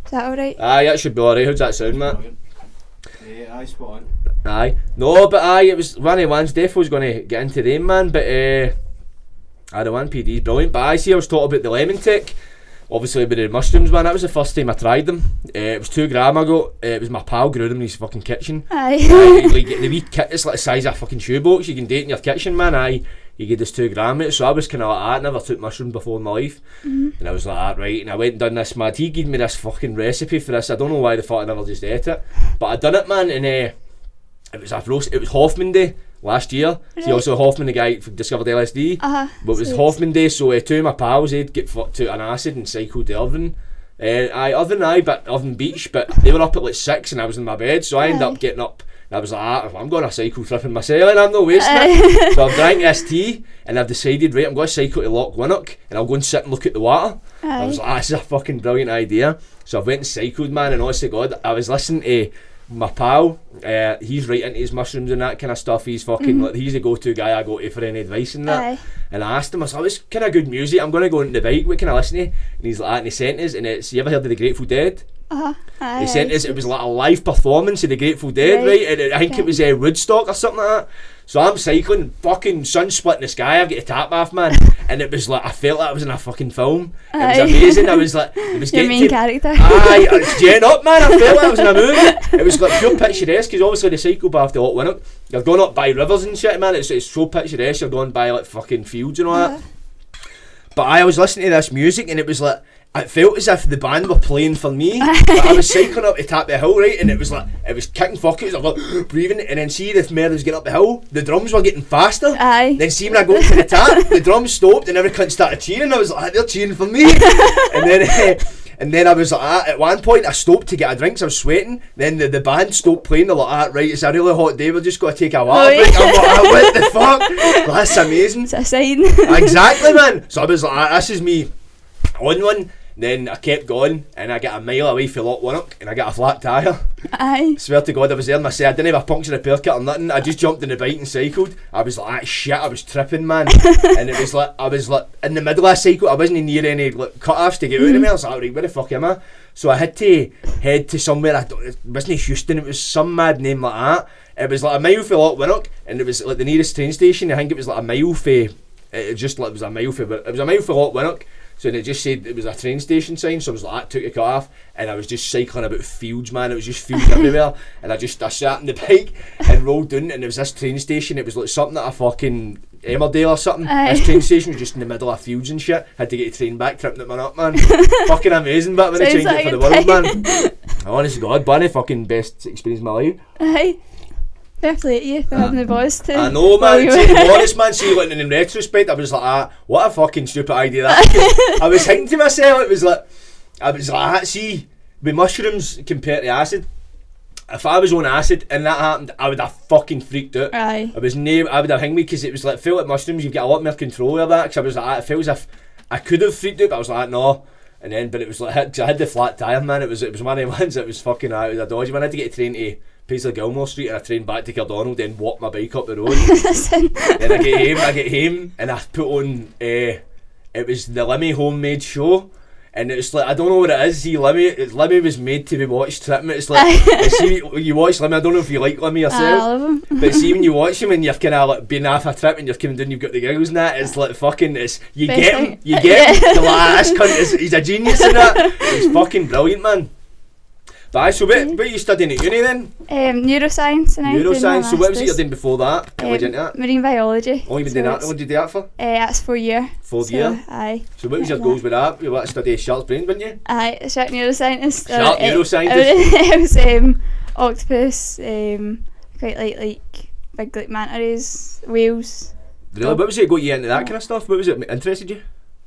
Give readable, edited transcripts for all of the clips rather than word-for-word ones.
Is that alright? Aye, that should be alright. How's that sound, Matt? Aye, spot on. Aye. No, but aye, it was one of the ones Defo was going to get into them, man, but the one PD's brilliant. But I see I was talking about the lemon tech, obviously with the mushrooms, man. That was the first time I tried them. It was 2 gram ago. It was my pal grew them in his fucking kitchen. Aye. Like the wee kit, it's like the size of a fucking shoebox. You can do it in your kitchen, man. Aye. You get this 2 gram it. So I was kind of like that. Never took mushrooms before in my life. And I was like that, right? And I went and done this, mad. He gave me this fucking recipe for this. I don't know why the fuck I never just ate it. But I done it, man, and it was a roast. It was Hoffman Day last year. Right. See, also Hoffman, the guy who discovered LSD. But it was Hoffman Day, so 2 of my pals, they'd get fucked to an acid and cycled to Irvine. Irvine Beach, but they were up at like 6 and I was in my bed, so I ended up getting up. And I was like, I'm going to cycle tripping myself and I'm not wasting it. So I've drank this tea and I've decided, right, I'm going to cycle to Loch Winnock and I'll go and sit and look at the water. I was like, this is a fucking brilliant idea. So I went and cycled, man, and honest to God, I was listening to my pal. He's right into his mushrooms and that kind of stuff. He's fucking like, he's the go-to guy I go to for any advice and that. And I asked him, I was like, it's kind of good music, I'm going to go on the bike, what can I listen to? And he's like, and he sent us, and it's, you ever heard of the Grateful Dead? He sent us, it was like a live performance of the Grateful Dead, right? And I think it was Woodstock or something like that. So I'm cycling, fucking sun split in the sky, I've got a tap off, man. And it was like, I felt like I was in a fucking film. It was amazing. I was like, it was your main character. Aye, I was getting up, man. I felt like I was in a movie. It was like pure picturesque, because obviously the cycle path to Loch Winnock, you're going up by rivers and shit, man. It's so picturesque, you're going by like fucking fields and all that. But I was listening to this music and it was like, it felt as if the band were playing for me. Like I was cycling up to top the hill, right, and it was like, it was kicking fuckers, I was like breathing, and then see if Mary was getting up the hill, the drums were getting faster. Then see when I got to the top, the drums stopped and every cunt started cheering. I was like, they're cheering for me. And then I was like, at one point I stopped to get a drink, so I was sweating. Then the band stopped playing. They're like, right, it's a really hot day, we're just going to take a water break. I'm like, what the fuck? Like, that's amazing. It's a sign. Exactly, man. So I was like, this is me on one. Then I kept going and I got a mile away from Loch Winnock and I got a flat tyre. Swear to God, I was there and I said I didn't have a puncture repair kit or nothing. I just jumped in the bike and cycled. I was like, shit, I was tripping, man. And it was like, I was like in the middle of a cycle, I wasn't near any like cut-offs to get out of me. I was like, right, where the fuck am I? So I had to head to somewhere, it wasn't Houston, it was some mad name like that. It was like a mile from Loch Winnock and it was like the nearest train station. I think it was like a mile from, it was a mile from Loch Winnock. So it just said it was a train station sign, so I was like, that took the cut off, and I was just cycling about fields, man. It was just fields everywhere, and I sat on the bike and rolled down, and there was this train station. It was like something at a fucking Emmerdale or something. This train station was just in the middle of fields and shit. Had to get a train back, tripping it man up, man. Fucking amazing, but when I changed it for the world, man. Honest to God, one of the fucking best experience of my life. Fair play to you for having the balls to. I know, man. See, to be honest, man, see, like, in retrospect, I was like, what a fucking stupid idea that. I was thinking to myself, I was like, see, with mushrooms compared to acid, if I was on acid and that happened, I would have fucking freaked out. I would have hung me, because it was like, felt like mushrooms, you've got a lot more control over that, because I was like, it felt as if I could have freaked out, but I was like, no. And then, but it was like, I had the flat tyre, man. It was one of the ones that was fucking, it was a dodgy one. I had to get a train to Paisley Gilmore Street and a train back to Cardonald, then walk my bike up the road. Then I get home and I put on, it was the Limmy homemade show. And it's like, I don't know what it is. See, Limmy was made to be watched tripping. It's like, see, you watch Limmy, I don't know if you like Limmy yourself. I love him. But see, when you watch him and you're kind of like being off a trip and you're coming down, you've got the giggles and that, it's like fucking, you get him. You're like, this cunt, he's a genius in that. He's fucking brilliant, man. But so what are you studying at uni then? Neuroscience. Neuroscience, so what was it you were doing before that? What were you into that? Marine biology. Oh, you've been doing that, what did you do that for? That's 4 year. 4 year? Aye. So what was your goals with that? You wanted to study shark's brain, didn't you? Aye, shark neuroscientist. Shark neuroscientist? It was octopus, quite like big like manta rays, whales. Really? What was it got you into that kind of stuff? What was it interested you?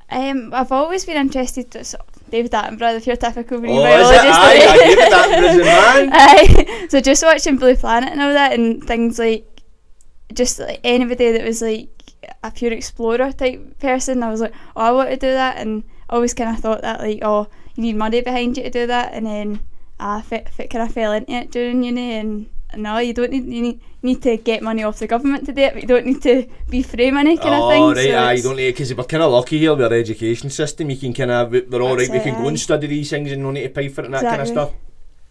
I've always been interested to David Attenborough, if you're typical marine biologist. Aye, David Attenborough's the man. Aye. So just watching Blue Planet and all that, and things like, just like anybody that was like a pure explorer type person, I was like, oh, I want to do that. And I always kind of thought that, like, oh, you need money behind you to do that. And then I kind of fell into it during uni, and no, you don't need, you need to get money off the government to do it, but you don't need to be free money kind of thing. Oh right, you don't need, because we're kind of lucky here with our education system. You can kind of, we're all right, we can go and study these things and no need to pay for it and that kind of stuff.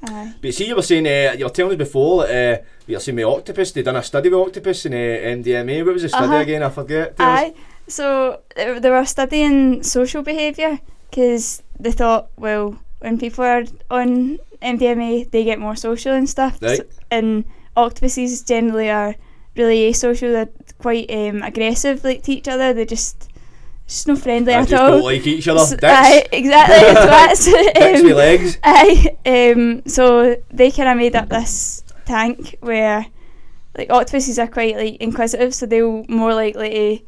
Aye. But see, you were saying, you were telling us before that you were saying with octopus, they done a study with octopus and MDMA. What was the study again? I forget. Aye, so they were studying social behaviour, because they thought, well, when people are on MDMA, they get more social and stuff. Right. So, and octopuses generally are really asocial. They're quite aggressive, like, to each other. They're just no friendly at all. Don't like each other. Dicks. Aye, exactly. That's Dicks with legs. Aye. So they kind of made up this tank where, like, octopuses are quite, like, inquisitive, so they'll more likely to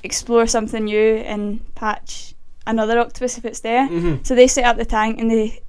explore something new and patch another octopus if it's there. Mm-hmm. So they set up the tank and they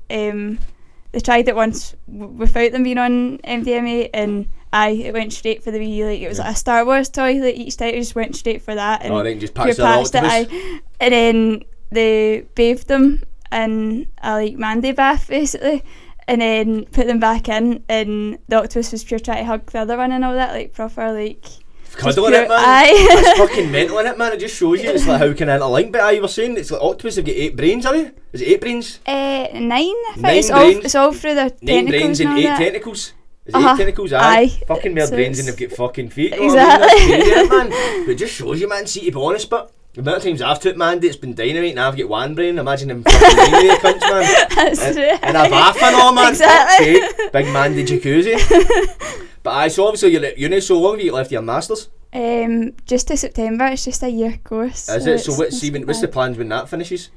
tried it once without them being on MDMA, and it went straight for the wee, like, it was like a Star Wars toy, like, each time it just went straight for that, and they just patched it, and then they bathed them in a, like, Mandy bath basically, and then put them back in, and the octopus was pure trying to hug the other one and all that, like, proper, like, cuddling it, man. That's fucking mental in it, man. It just shows you it's like how can interlink. But you were saying it's like octopus have got 8 brains, are you? Is it 8 brains? 9. I think 9 it's brains. it's all through their 9 brains and 8 that. tentacles. Is it 8 tentacles? Aye. Fucking more So brains than they've got fucking feet. Exactly. That's crazy, man. But it just shows you, man. See, to be honest, but the amount of times I've took Mandy, it's been dynamite, and I've got 1 brain. Imagine them fucking 9 of the cunts, man. That's true. And a bath and all, man. Exactly. Big Mandy jacuzzi. But so obviously you're at uni. So long have you left your masters? Just to September. It's just a year course. Is it? So what's the plans when that finishes?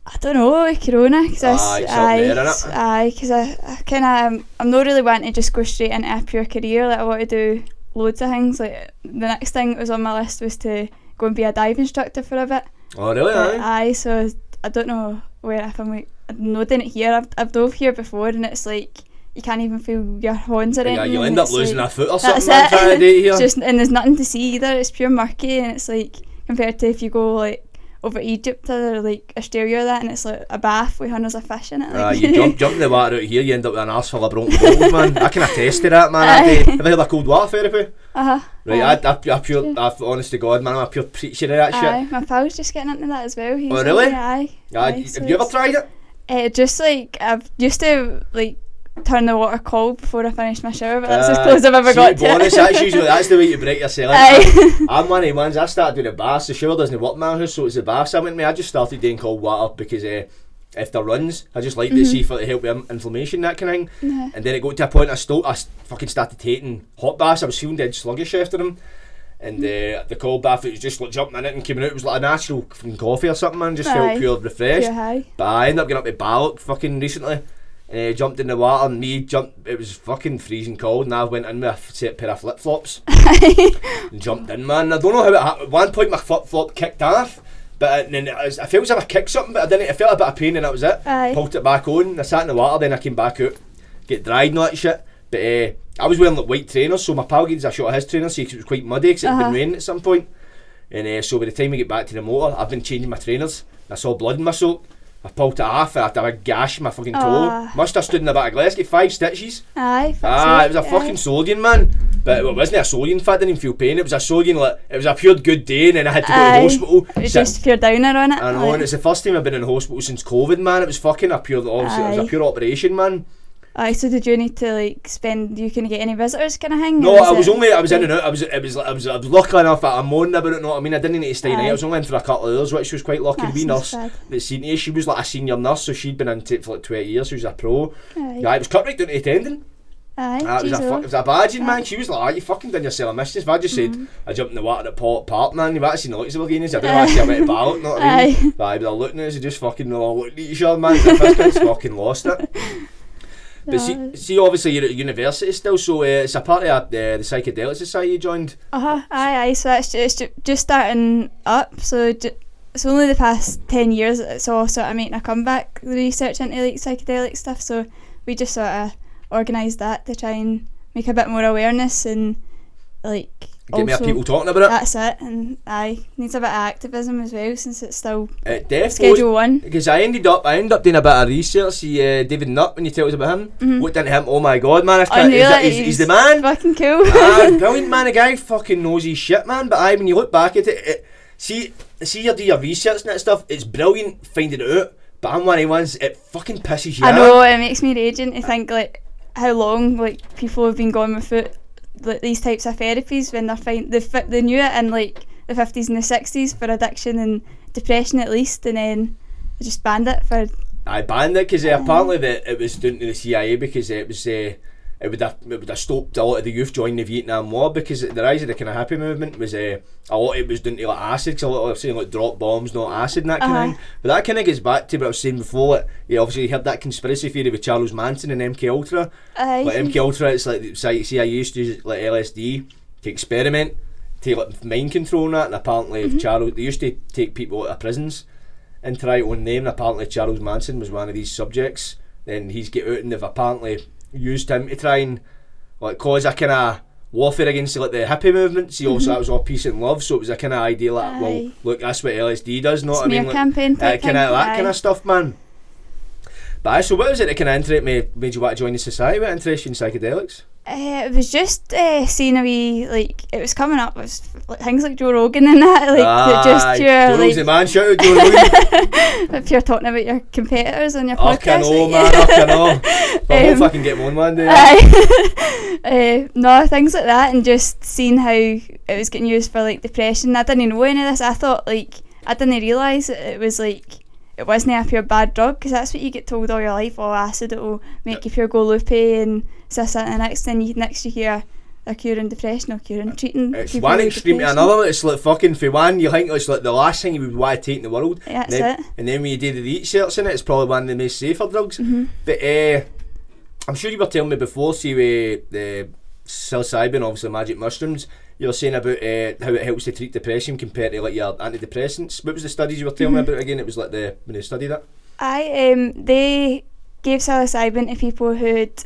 I don't know, with Corona, because I kind of I'm not really wanting to just go straight into a pure career. Like, I want to do loads of things. Like, the next thing that was on my list was to go and be a dive instructor for a bit. Oh really? Aye. So I don't know where, if I'm, like, I'm not doing it here. I've dove here before, and it's like you can't even feel your horns or anything. Yeah, you'll end up losing, like, a foot or something. That's trying to do it here. And there's nothing to see either. It's pure murky, and it's like, compared to if you go, like, over Egypt or, like, Australia or that, and it's like a bath with hundreds of fish in it. Like. You jump in the water out here, you end up with an arse full of broken bones, man. I can attest to that, man. Have you heard of cold water therapy? Right, I've honest to God, man, I'm a pure preacher of that shit. My pal's just getting into that as well. He's really? Aye. Have you ever tried it? Just, like, I've used to, like, turn the water cold before I finish my shower, but that's as close as I've ever got to bonus, it. that's the way you break yourself. I'm one of the ones, I started doing the baths. The shower doesn't work in my house, so it's the baths I went with. I just started doing cold water because if there runs, I just like to see for to help with inflammation, that kind of thing. And then it got to a point I fucking started hating hot baths. I was feeling dead sluggish after them. And the cold bath, it was just like jumping in it and coming out. It was like a natural fucking coffee or something, man. Just felt pure refreshed. But I ended up getting up to Biologist fucking recently. And jumped in the water, and it was fucking freezing cold, and I went in with a set pair of flip-flops and jumped in, man. I don't know how it happened. At one point my flip-flop kicked off, but then I felt as if I kicked something, but I didn't. I felt a bit of pain, and that was it. Pulled it back on, I sat in the water, then I came back out, get dried and all that shit. But I was wearing, like, white trainers, so my pal gave us a shot of his trainers, so it was quite muddy because it had been raining at some point. And so by the time we get back to the motor, I've been changing my trainers. I saw blood in my sock. I pulled it off, and I had a big gash in my fucking toe. Must have stood in a bit of glass, get 5 stitches. It was a fucking Solian, man. But it wasn't a Solian fit, I didn't even feel pain. It was a Solian, like, it was a pure good day, and then I had to go to the hospital. It was just pure downer on it. I know, and it's the first time I've been in hospital since COVID, man. It was fucking a pure, obviously, it was a pure operation, man. So did you need to, like, you couldn't get any visitors kind of thing? No, I was in and out. I was lucky enough that I'm moaning about it, know what I mean? I didn't need to stay night. I was only in for a couple of hours, which was quite lucky. The wee nurse that seen me, she was like a senior nurse, so she'd been into it for like 20 years, she was a pro. It was cut right down to the tendon. It was a badging, man. She was like, you fucking done yourself a mischief. I just said, I jumped in the water at Port Park, man. You've actually seen the looks of Again. I didn't actually went to battle, you know what I mean? But they're looking at us, they just fucking all looked at each other, man. The first fucking lost it. But see, obviously you're at university still, so it's a part of the Psychedelic Society you joined. Aye. So it's just starting up. So it's only the past 10 years it's all sort of making a comeback, the research into, like, psychedelic stuff. So we just sort of organised that to try and make a bit more awareness and, like, Get more also people talking about it. That's it, and needs a bit of activism as well, since it's still Definitely. Schedule 1. Because I ended up doing a bit of research. See David Nutt, when you tell us about him, looked into him. Oh my god, man! He's the man. Fucking cool. Brilliant, man. The guy fucking knows his shit, man. But when you look back at it, see you do your research and that stuff. It's brilliant finding it out. But I'm one of the ones, it fucking pisses you off. I know, it makes me raging to think like how long like people have been going without like these types of therapies when they're fine. They knew it in like the 50s and the 60s for addiction and depression at least, and then they just banned it for. I banned it because apparently it was done to the CIA because it was it would have stopped a lot of the youth joining the Vietnam War, because the rise of the kind of hippie movement was a lot of it was done to like acid, because a lot of saying like drop bombs, not acid and that kind of thing. But that kind of gets back to what I was saying before. Like, you obviously heard that conspiracy theory with Charles Manson and MK Ultra. Like MK Ultra, it's like the CIA used to use like LSD to experiment, to like mind control and that. And apparently Charles, they used to take people out of prisons and try to own them. And apparently Charles Manson was one of these subjects. Then he's get out and they've apparently used him to try and like cause a kind of warfare against like the hippie movement. See, also that was all peace and love, so it was a kind of idea like, well, look, that's what LSD does, know what I mean? Like, campaign type kind of that kind of stuff, man. But so what was it that kind of made you want to join the society? What interested you in psychedelics? It was just seeing a wee, like, it was coming up, it was like, things like Joe Rogan and that, like, that just pure, Joe Rogan's the man, shout out Joe Rogan. If you're talking about your competitors on your podcast. I know, man, I know. I hope I can get one one day. No, things like that, and just seeing how it was getting used for, like, depression. I didn't know any of this. I thought, like, I didn't realise that it was, like, it wasn't a pure bad drug, because that's what you get told all your life. Oh, acid, it will make you feel go loopy and this, that and the next. Then next you hear they're curing depression or treating. It's one extreme to another. It's like fucking for one, you think it's like the last thing you would want to take in the world. Yeah, that's it. And then when you do the research in it, it's probably one of the most safer drugs. But I'm sure you were telling me before, see with the psilocybin, obviously magic mushrooms, you were saying about how it helps to treat depression compared to like your antidepressants. What was the studies you were telling me about again? It was like when they studied it. They gave psilocybin to people who'd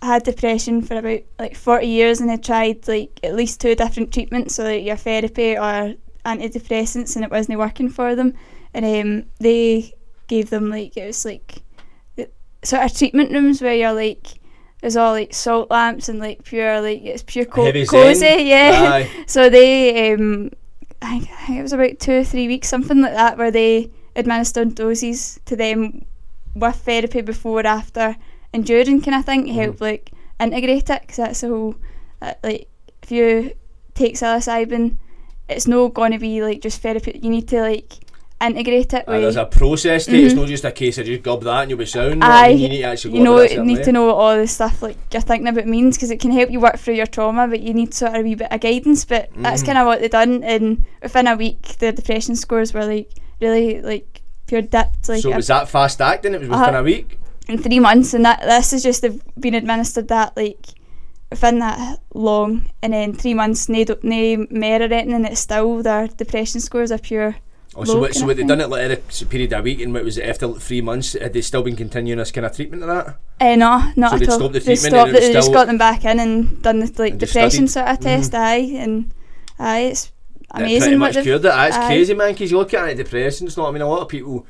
had depression for about like 40 years, and they tried like at least 2 different treatments, so like your therapy or antidepressants, and it wasn't working for them. And they gave them like, it was like sort of treatment rooms where you're like, there's all like salt lamps and like pure, like it's pure cozy, yeah. So they I think it was about 2 or 3 weeks, something like that, where they administered doses to them with therapy before, after and during kind of thing, to help like integrate it, because that's the whole like, if you take psilocybin, it's not going to be like just therapy. You need to like integrate it. There's a process to it. It's not just a case of just gob that and you'll be sound. You need to actually to know what all the stuff like you're thinking about means, because it can help you work through your trauma, but you need sort of a wee bit of guidance. But that's kind of what they done, and within a week the depression scores were like really like pure dipped. Like, so was that fast acting? It was within a week? In 3 months, and this is just they've been administered that like within that long, and then 3 months no more or anything, and it's still their depression scores are pure. So what they done it like in a period of a week, and what was it after like 3 months? Had they still been continuing this kind of treatment of that? No, not so at all. Stopped the they treatment. They just got them back in and done the like depression sort of test. It's amazing. Pretty much cured it. That's crazy, man. Because you look at antidepressants, you know what I mean? A lot of people,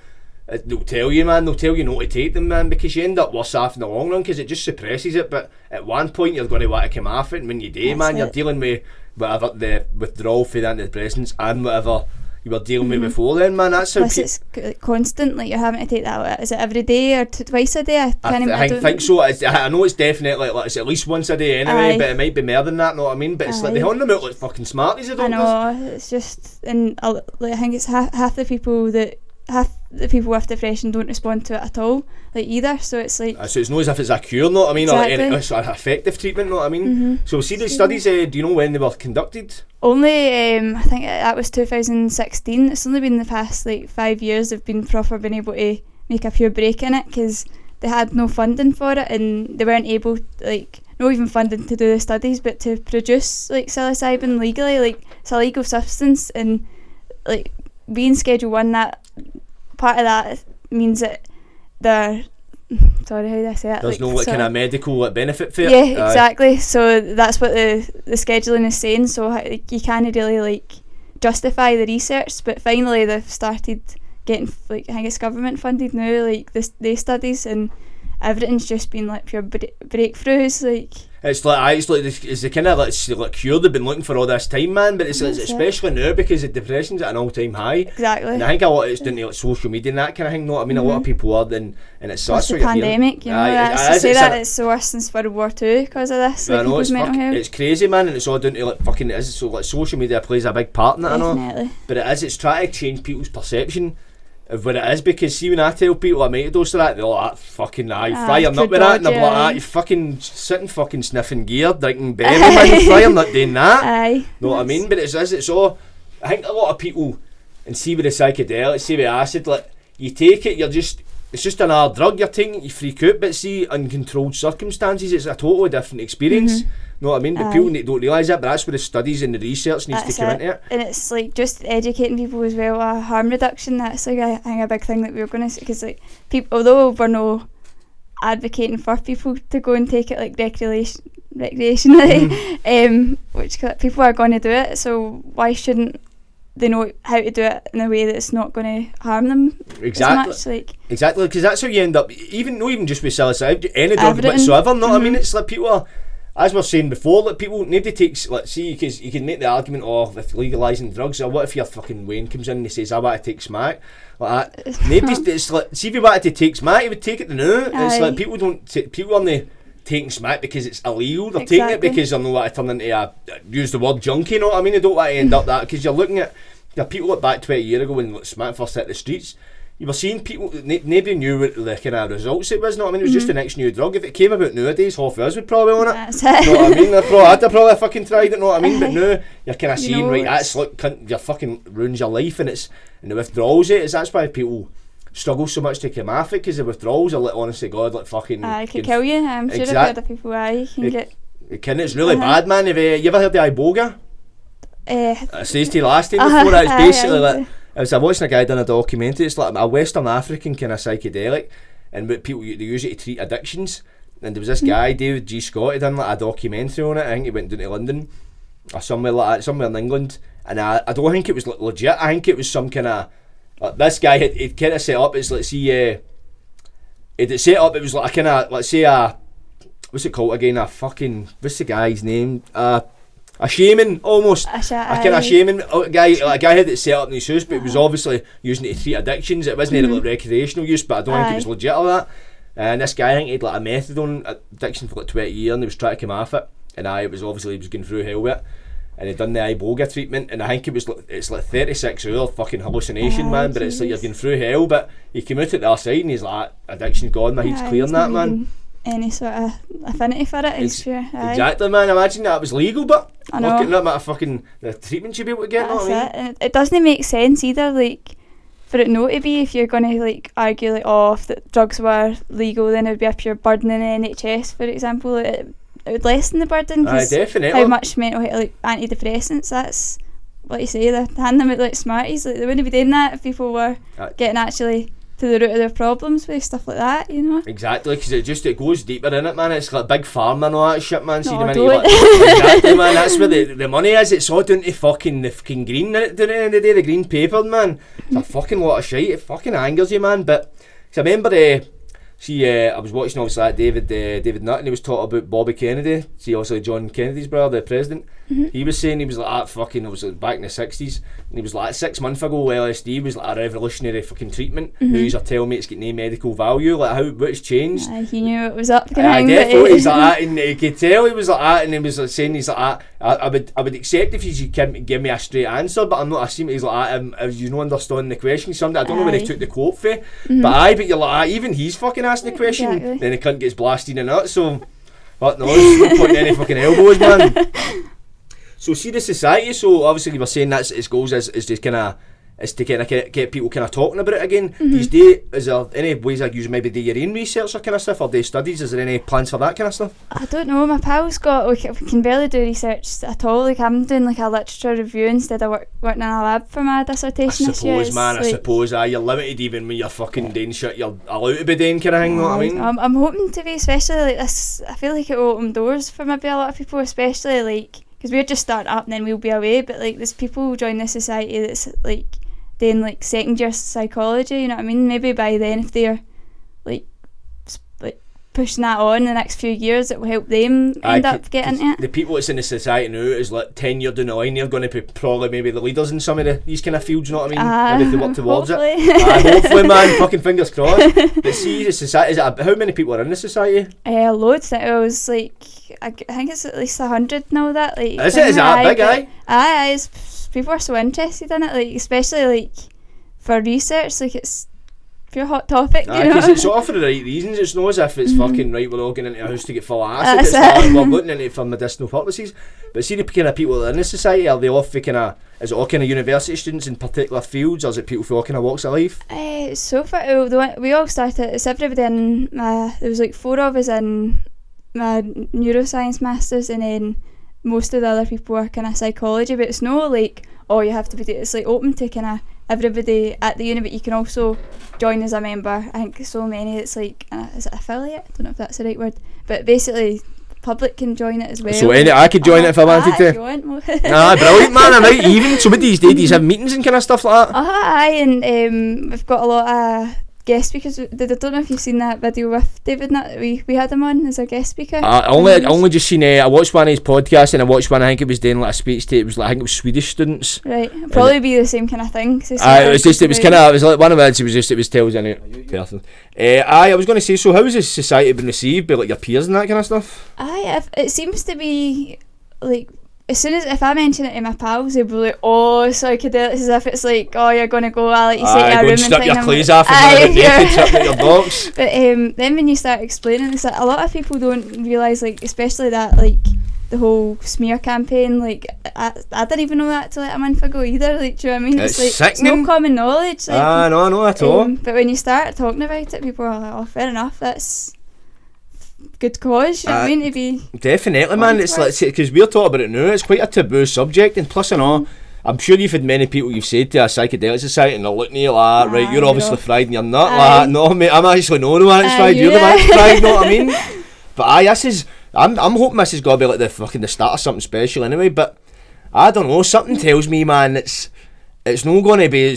they'll tell you not to take them, man, because you end up worse off in the long run, because it just suppresses it. But at one point you're going to want to come off it, and when you do, man, you're dealing with whatever the withdrawal for the antidepressants and whatever you were dealing with before then, man. That's how. Plus it's constant, like you're having to take that. Is it every day or twice a day? I think so. I know it's definitely like it's at least once a day anyway, but it might be more than that. Know what I mean? But it's like they hunt them out like fucking smarties. I know. It's just, and like, I think it's half the people with depression don't respond to it at all, like either. So it's like, so it's not as if it's a cure, know what I mean, exactly. Or it's an effective treatment, know what I mean. So see the studies. Do you know when they were conducted? Only I think that was 2016. It's only been the past like 5 years they've been been able to make a pure break in it, because they had no funding for it, and they weren't able, like, not even funding to do the studies, but to produce like psilocybin legally. Like, it's a legal substance, and like being Schedule 1, that part of that means that they're sorry, how do I say that? There's no like kind of medical like benefit for it. Yeah, exactly. So that's what the scheduling is saying. So like, you can't really like justify the research, but finally they've started getting, like, I think it's government funded now, like the studies, and everything's just been like pure breakthroughs. Like it's the kind of like cure they've been looking for all this time, man. But it's especially now because the depression's at an all-time high. Exactly. And I think a lot of it's down to like social media and that kind of thing. No, I mean, a lot of people are, and it's such a pandemic. You know, that's to say that it's the worst since World War II because of this. Like, people's mental health. It's crazy, man, and it's all down to like fucking. It is so like social media plays a big part in it. Definitely. I know, but it's trying to change people's perception of what it is, because see, when I tell people I might dose of that, they're like, fucking frying up with that, and they're like, you fucking sitting fucking sniffing gear, drinking berry, man, frying, not doing that. Aye. Know what I mean? But it's all, I think a lot of people, and see with the psychedelics, see with acid, like, you take it, it's just another drug you're taking, you freak out, but see, in controlled circumstances, it's a totally different experience. Know what I mean? But people don't realise that, but that's where the studies and the research needs to come into it. And it's like just educating people as well, harm reduction. That's like I think a big thing that we were going to see, because like people, although we're no advocating for people to go and take it like recreationally, which people are going to do it, so why shouldn't they know how to do it in a way that's not going to harm them as much? Exactly, because that's how you end up, even just with psilocybin, any drug whatsoever. Know what I mean? It's like people are, as we were saying before, like nobody takes, like, see, because you can make the argument, if legalising drugs, or what if your fucking Wayne comes in and he says, I want to take smack, like that. It's like, see, if he wanted to take smack, he would take it now. It's like people aren't taking smack because it's illegal, they're taking it because they don't want to turn into use the word junkie, you know what I mean? They don't want to end up that, because you're looking at, people look back 20 years ago when smack first hit the streets, you were seeing people, nobody knew what the kind of results it was, know what I mean? It was just the next new drug. If it came about nowadays, half of us would probably want it. That's it. Know what I mean? I'd probably fucking tried it, know what I mean? But now, you're kind of seeing, right, that's like, you fucking ruins your life, and the withdrawals, that's why people struggle so much to come off it, because the withdrawals are like, honestly, God, like fucking... it can kill you. I'm sure I've heard of people, you can get... It's really bad, man. Have you ever heard of Iboga? It says to you last time before, it's basically like... I was watching a guy done a documentary. It's like a Western African kind of psychedelic, and what people, they use it to treat addictions. And there was this guy, David G. Scott, he done like a documentary on it. I think he went down to London or somewhere like that, somewhere in England. And I don't think it was legit. I think it was some kind of, like, this guy he'd kind of set up. It's like, see, he'd set up. It was like a kind of, let's say what's it called again? What's the guy's name? A shaman, almost. A kind of shaman. A guy had it set up in his house, but it was obviously using it to treat addictions. It wasn't like recreational use, but I don't think it was legit or that. And this guy, I think he had like a methadone addiction for like 20 years, and he was trying to come off it. And he was going through hell with it. And he'd done the Iboga treatment, and I think it's like 36 hour fucking hallucination, man. But it's like you're going through hell, but he came out at the other side, and he's like, addiction's gone, my head's clear on that, man. Any sort of affinity for it, exactly, man. Imagine that it was legal, but looking at the amount of fucking the treatment you'd be able to get. That's it. And it doesn't make sense either, like, for it not to be, if you're going to like argue like, if the drugs were legal, then it would be a pure burden in the NHS, for example. It would lessen the burden, because how much mental health, like antidepressants, that's what you say, they hand them out like Smarties, like they wouldn't be doing that if people were getting actually to the root of their problems with stuff like that, you know. Exactly, because it goes deeper in it, man. It's like big pharma and all that shit, man. See the minute like, exactly, man. That's where the money is. It's all down to fucking the fucking green in it. At the end of the day, the green paper, man. It's a fucking lot of shit. It fucking angers you, man. But cause I remember, I was watching obviously that David Nutt, and he was talking about Bobby Kennedy. See, obviously John Kennedy's brother, the president. He was saying, he was like, fucking, it was like back in the 60s, and he was like, 6 months ago, LSD was like a revolutionary fucking treatment. Now you're telling me it's got no medical value, like what's changed? He knew it was up. Definitely, he's like that, and he could tell he was like that, and he was like saying, he's like I would accept if you can give me a straight answer, but I'm not assuming. He's like as you know, understanding the question. Something I don't know where he took the quote for, but you're like, even he's fucking asking the question, then the cunt gets blasted in it. So, but no, there's no point in any fucking elbows, man. So see the society. So obviously you were saying that's its goals is just kind of is to kind of get people kind of talking about it again. These days, is there any ways like you maybe do your own research or kind of stuff, or do studies? Is there any plans for that kind of stuff? I don't know, my pal's got, we can barely do research at all. Like, I'm doing like a literature review instead of working in a lab for my dissertation this year. I suppose you're limited even when you're fucking doing shit you're allowed to be doing kind of thing, know what I mean? I'm hoping to be, especially like this. I feel like it will open doors for maybe a lot of people, especially like, because we're just starting up and then we'll be away, but like there's people who join the society that's like doing like second year psychology, you know what I mean? Maybe by then, if they're like pushing that on the next few years, it will help them end up getting it. The people that's in the society now is like 10 years down the line, they're going to be probably maybe the leaders in some of these kind of fields, you know what I mean? Maybe if they work towards hopefully. it. Hopefully, man, fucking fingers crossed. But see, the society, how many people are in the society? Loads. It was like, I think it's at least 100 now. That like is it? Is that big, aye? Aye, people are so interested in it, like especially like for research, like it's pure hot topic, you know. Because it's all for the right reasons. It's not as if it's fucking right, we're all going into a house to get full of acid. It's like we're looking into it for medicinal purposes. But see the kind of people that are in the society, are they all for kind of, is it all kind of university students in particular fields, or is it people from all kind of walks of life? So far, we all started, it's everybody in there was like 4 of us in my neuroscience masters, and then most of the other people are kind of psychology, but it's no like, oh, you have to be, it's like open to kind of everybody at the uni, but you can also join as a member. I think so many, it's like, is it affiliate? I don't know if that's the right word, but basically public can join it as well. So I could join it if I wanted to. If you want. Brilliant, man. I'm right. Even so, with these days, do you have meetings and kind of stuff like that? Aye, and we've got a lot of guest speakers. I don't know if you've seen that video with David Nutt. We had him on as a guest speaker. I only just seen. I watched one of his podcasts, and I watched one. I think it was doing like a speech to. It was like, I think it was Swedish students. Right, probably be the same kind of thing. It was like one of it. It was tells in it. Person. I was going to say. So, how has this society been received by like your peers and that kind of stuff? It seems to be like, as soon as if I mention it to my pals, they'll be like, "Oh, psychedelics," as if it's like, "Oh, you're gonna go, I'll let you sit in a room and strip your clothes off and naked at your box." But then when you start explaining, it's like a lot of people don't realise, like especially that like the whole smear campaign. Like I didn't even know that till like a month ago either. Like, do you know what I mean? It's like sickening. It's no common knowledge. Like, no, at all. But when you start talking about it, people are like, "Oh, fair enough, that's good cause," you know what I mean, to be definitely, man. It's like, because we're talking about it now, it's quite a taboo subject, and plus and all, I'm sure you've had many people you've said to a psychedelic society and they're looking at you like, right, you're obviously fried and you're not. Like, no mate, I'm actually no one that's fried, you're the one that's fried, know what I mean? But this is, I'm hoping this has got to be like the start of something special anyway, but I don't know, something tells me, man, it's not going to be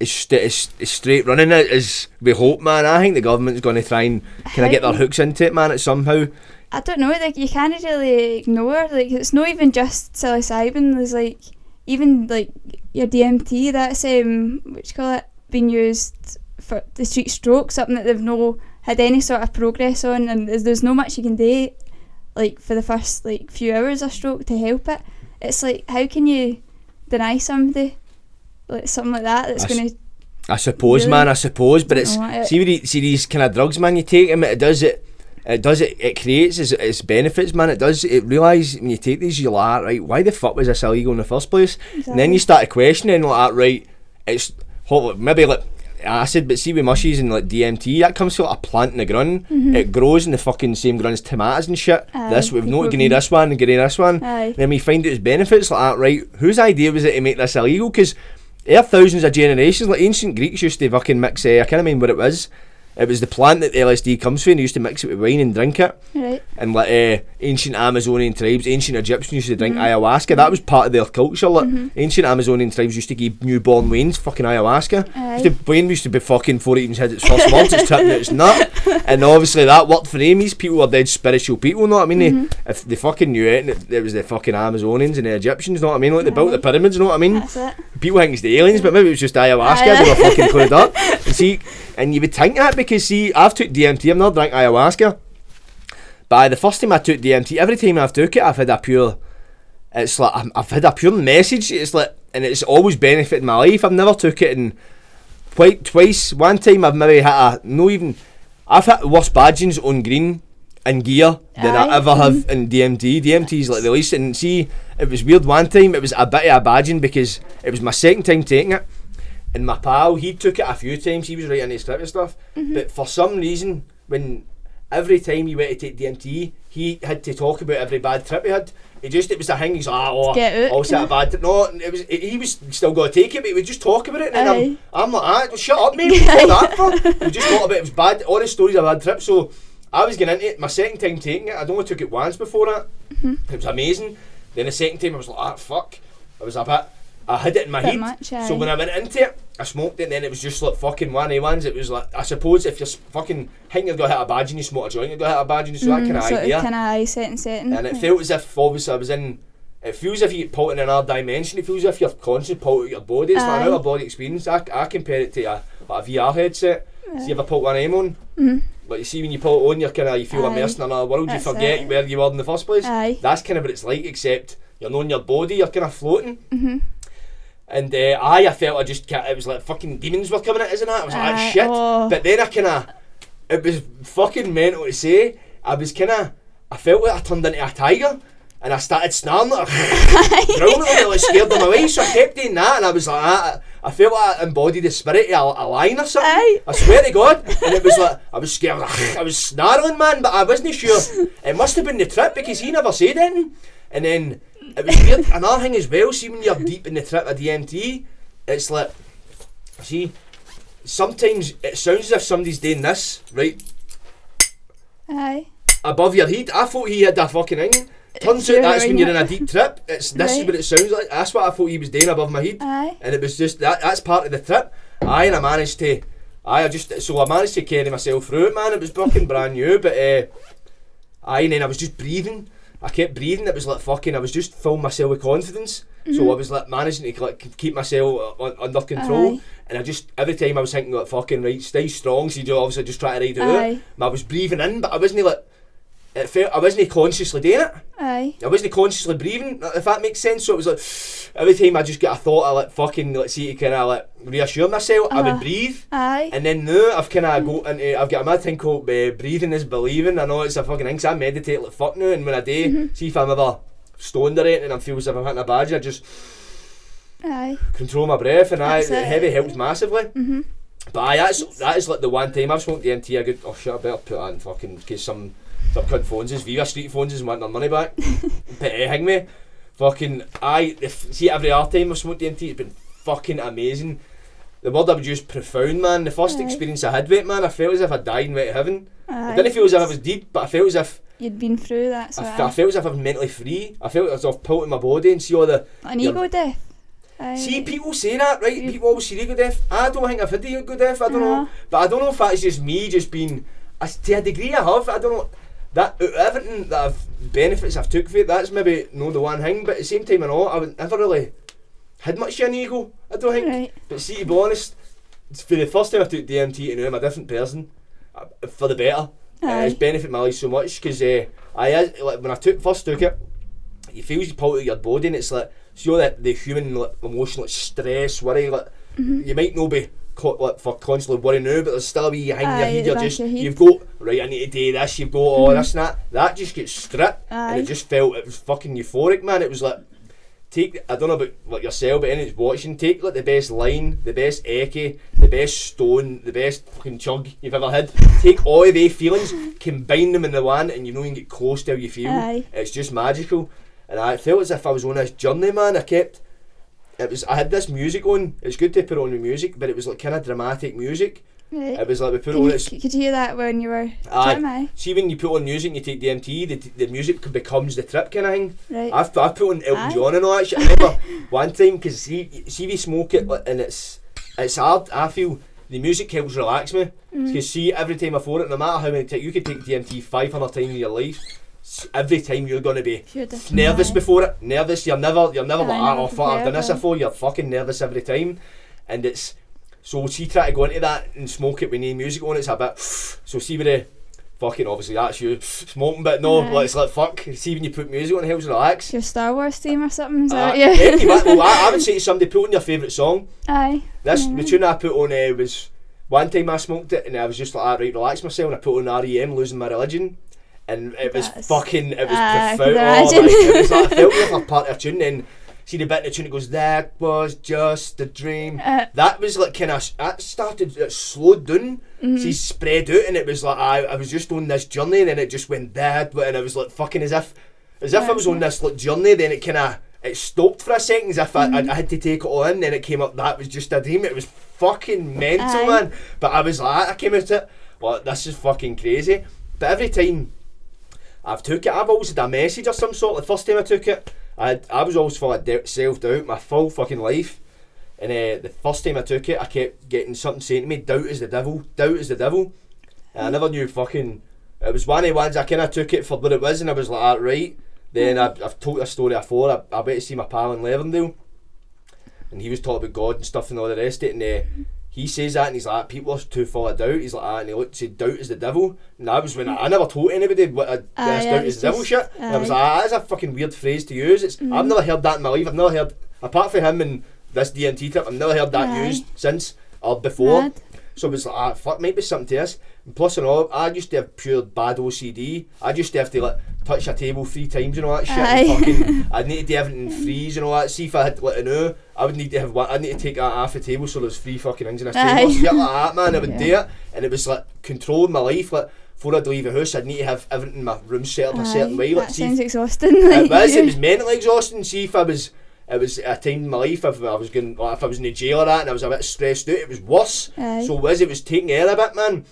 as straight running it as we hope, man. I think the government's going to try and kind of get their hooks into it, man. It's somehow, I don't know, like you can't really ignore, like it's not even just psilocybin. There's like even like your DMT, that's what you call it, being used for to treat stroke, something that they've no had any sort of progress on, and there's no much you can do like for the first like few hours of stroke to help it. It's like, how can you deny somebody like something like that that's going to, I suppose, really, man, but it's see these kind of drugs, man, you take them, it creates its benefits, man. It realise when you take these, you're like, right, why the fuck was this illegal in the first place? Exactly. And then you start questioning like, right, it's maybe like acid, but see with mushies and like DMT, that comes from like a plant in the ground. It grows in the fucking same ground as tomatoes and shit. We've not gonna this one and gonna this one. Then we find out its benefits, like, right, whose idea was it to make this illegal? Because there are thousands of generations, like ancient Greeks used to fucking mix, I can't remember what it was. It was the plant that LSD comes from, and they used to mix it with wine and drink it. Right. And like ancient Amazonian tribes, ancient Egyptians used to drink ayahuasca. That was part of their culture. Like ancient Amazonian tribes used to give newborn Waynes fucking ayahuasca. Wayne used to be fucking, before it even had its first words, it's tripping out its nut. And obviously that worked for them. These people were dead spiritual people, know what I mean? If they fucking knew it, it was the fucking Amazonians and the Egyptians, know what I mean? Like they built the pyramids, know what I mean? That's it. People think it's the aliens, but maybe it was just ayahuasca. They were fucking clued up. And see, and you would think that, because see, I've took DMT, I've not drank ayahuasca, but the first time I took DMT, every time I've took it, I've had a pure message. It's like, and it's always benefited my life. I've never took it in twice. One time I've maybe had I've hit worse badgings on green, in gear than I ever have in DMT. DMT's like the least. And see, it was weird one time, it was a bit of a badging because it was my second time taking it. And my pal, he took it a few times, he was writing his script and stuff. But for some reason, when every time he went to take DMT, he had to talk about every bad trip he had. It was a thing, he's like, also a bad trip. No, he was still going to take it, but he would just talk about it. And I'm like, shut up, mate, what's all that for? We just thought about it was bad, all the stories of bad trips. So I was getting into it, my second time taking it, I'd only took it once before that. It was amazing. Then the second time I was like, fuck. I had it in my head. So when I went into it, I smoked it, and then it was just like fucking one of the ones. It was like, I suppose if you're fucking thinking you're going to hit a badge and you smoke a joint, you're going to hit a badge and so that kind of idea. Kind of setting. And it felt as if, obviously, it feels as if you get pulled in another dimension. It feels as if you're constantly pulled out of your body. It's like an out-of-body experience. I compare it to a VR headset. See, you ever put one of them on? Like you see when you pull it on, you feel immersed in another world. You forget where you were in the first place. That's kind of what it's like, except you're not in your body, you're kind of floating. And I felt it was like fucking demons were coming at us and that. I was like, shit. But then it was fucking mental to say. I felt like I turned into a tiger and I started snarling like growling at like scared them away. So I kept doing that and I was like, I felt like I embodied the spirit of a lion or something. I swear to God. And it was like, I was scared, I was snarling, man, but I wasn't sure. It must have been the trip because he never said anything. And then it was weird. Another thing as well, see when you're deep in the trip of DMT, it's like, see, sometimes it sounds as if somebody's doing this, right? Above your head. I thought he had a fucking thing. Turns out that's when you're in a deep trip. This is what it sounds like. That's what I thought he was doing above my head. And it was just, that's part of the trip. And I managed to carry myself through it, man. It was fucking brand new, but and then I was just breathing. I kept breathing. It was like fucking, I was just filling myself with confidence. So I was like managing to like keep myself under control. And I just, every time I was thinking like fucking, right, stay strong. So you obviously just try to ride out it. I was breathing in, but I wasn't like, I wasn't consciously doing it. I wasn't consciously breathing, if that makes sense. So it was like, every time I just get a thought of like fucking, like see to kind of like reassure myself, I would breathe. And then now I've kind of I've got a mad thing called breathing is believing. I know it's a fucking thing, so I meditate like fuck now, and when I do, see if I'm ever stoned or anything and I feel as if I'm hitting a badge, I just control my breath, and heavy helps massively. But that is like the one time I've smoked DMT, I go, oh shit, I better put that in fucking, in case some cunt phones us, Viva Street phones us and want their money back. But hang me, fucking, see every other time I've smoked DMT, it's been fucking amazing. The word I would use, profound, man. The first experience I had with it, man, I felt as if I died and went to heaven. I didn't feel as if I was dead, but I felt as if you'd been through that. So I felt as if I was mentally free. I felt as if I've pulled in my body and see all the... An ego death. See, people say that, right? People always say ego death. I don't think I've had ego death, I don't know. But I don't know if that's just me just being... To a degree I have, I don't know. That everything that benefits I've took for it, that's maybe no the one thing, but at the same time I know I never really had much of an ego, I don't think. But see, to be honest, for the first time I took DMT and now I'm a different person, for the better. It's benefited my life so much, because like when I first took it, you feel you pull it out of your body and it's like, so that the human like, emotion, like stress, worry, like you might not be like for constantly worrying now, but there's still a wee hang in your head. You've got, right, I need to do this, you've got all this and that just gets stripped. And it just felt, it was fucking euphoric, man. It was like, I don't know about like yourself, but anyone's watching, take like the best line, the best ecce, the best stone, the best fucking chug you've ever had, take all of the feelings, combine them in the one, and you know you can get close to how you feel. It's just magical. And I felt as if I was on this journey, man. I had this music on. It's good to put on the music, but it was like kind of dramatic music. It was like we put on it. Could you hear that when you were see when you put on music and you take DMT, the music becomes the trip kind of thing. I've put on Elton John and all that shit. I remember one time, because see we smoke it and it's hard. I feel the music helps relax me, because see every time I phone it, no matter how many you could take DMT 500 times in your life, every time you're going to be nervous before it. Nervous, you're never like, oh fuck, I've done this before. You're fucking nervous every time. And it's, so see, try to go into that and smoke it with no music on, it's a bit, so see with the fucking, obviously that's you smoking, but no, like, it's like fuck, see when you put music on, it helps relax. Your Star Wars theme or something, is that well, I would say to somebody, put on your favourite song. The tune I put on was, one time I smoked it and I was just like, right, relax myself, and I put on REM, Losing My Religion. and it was That's- fucking, it was I profound. can Oh, imagine. like, it was like, I felt like a part of a tune, and see the bit in the tune that goes, that was just a dream. That was like kind of, that started, it slowed down, see, spread out, and it was like, I was just on this journey, and then it just went that, and it was like fucking as if I was on this like journey, then it kind of, it stopped for a second, as if I had to take it all in, then it came up, that was just a dream. It was fucking mental, man. But I was like, I came out it, well, this is fucking crazy. But every time I've took it, I've always had a message or some sort. The first time I took it, I was always full of self-doubt my full fucking life. And the first time I took it, I kept getting something saying to me, doubt is the devil, doubt is the devil. And I never knew fucking, it was one of the ones I kind of took it for what it was, and I was like, right. Then I've told this story before. I went to see my pal in Lerndale, and he was talking about God and stuff and all the rest of it, and he says that, and he's like, people are too full of doubt. He's like, and he looked, said, doubt is the devil. And that was when I never told anybody what this doubt is the devil shit. And I was like, that is a fucking weird phrase to use. I've never heard that in my life. I've never heard, apart from him and this DMT trip, I've never heard that used since or before. Mad. So it was like, fuck, might be something to this. And plus and all, I used to have pure bad OCD. I used to have to like touch a table 3 times and all that shit. And fucking, I'd need to do everything freeze and all that. See if I had like an hour, I would need to have one. I'd need to take that off the table so there's 3 fucking things in this table. Shit like that, man. I would do it, and it was like controlling my life. Like before I'd leave the house, I'd need to have everything in my room set up a certain way. Like, that see sounds if, exhausting. it was mentally exhausting. See if I was. It was a time in my life if I was going, like, if I was in the jail or that, and I was a bit stressed out, it was worse. So as it was taking air a bit, man.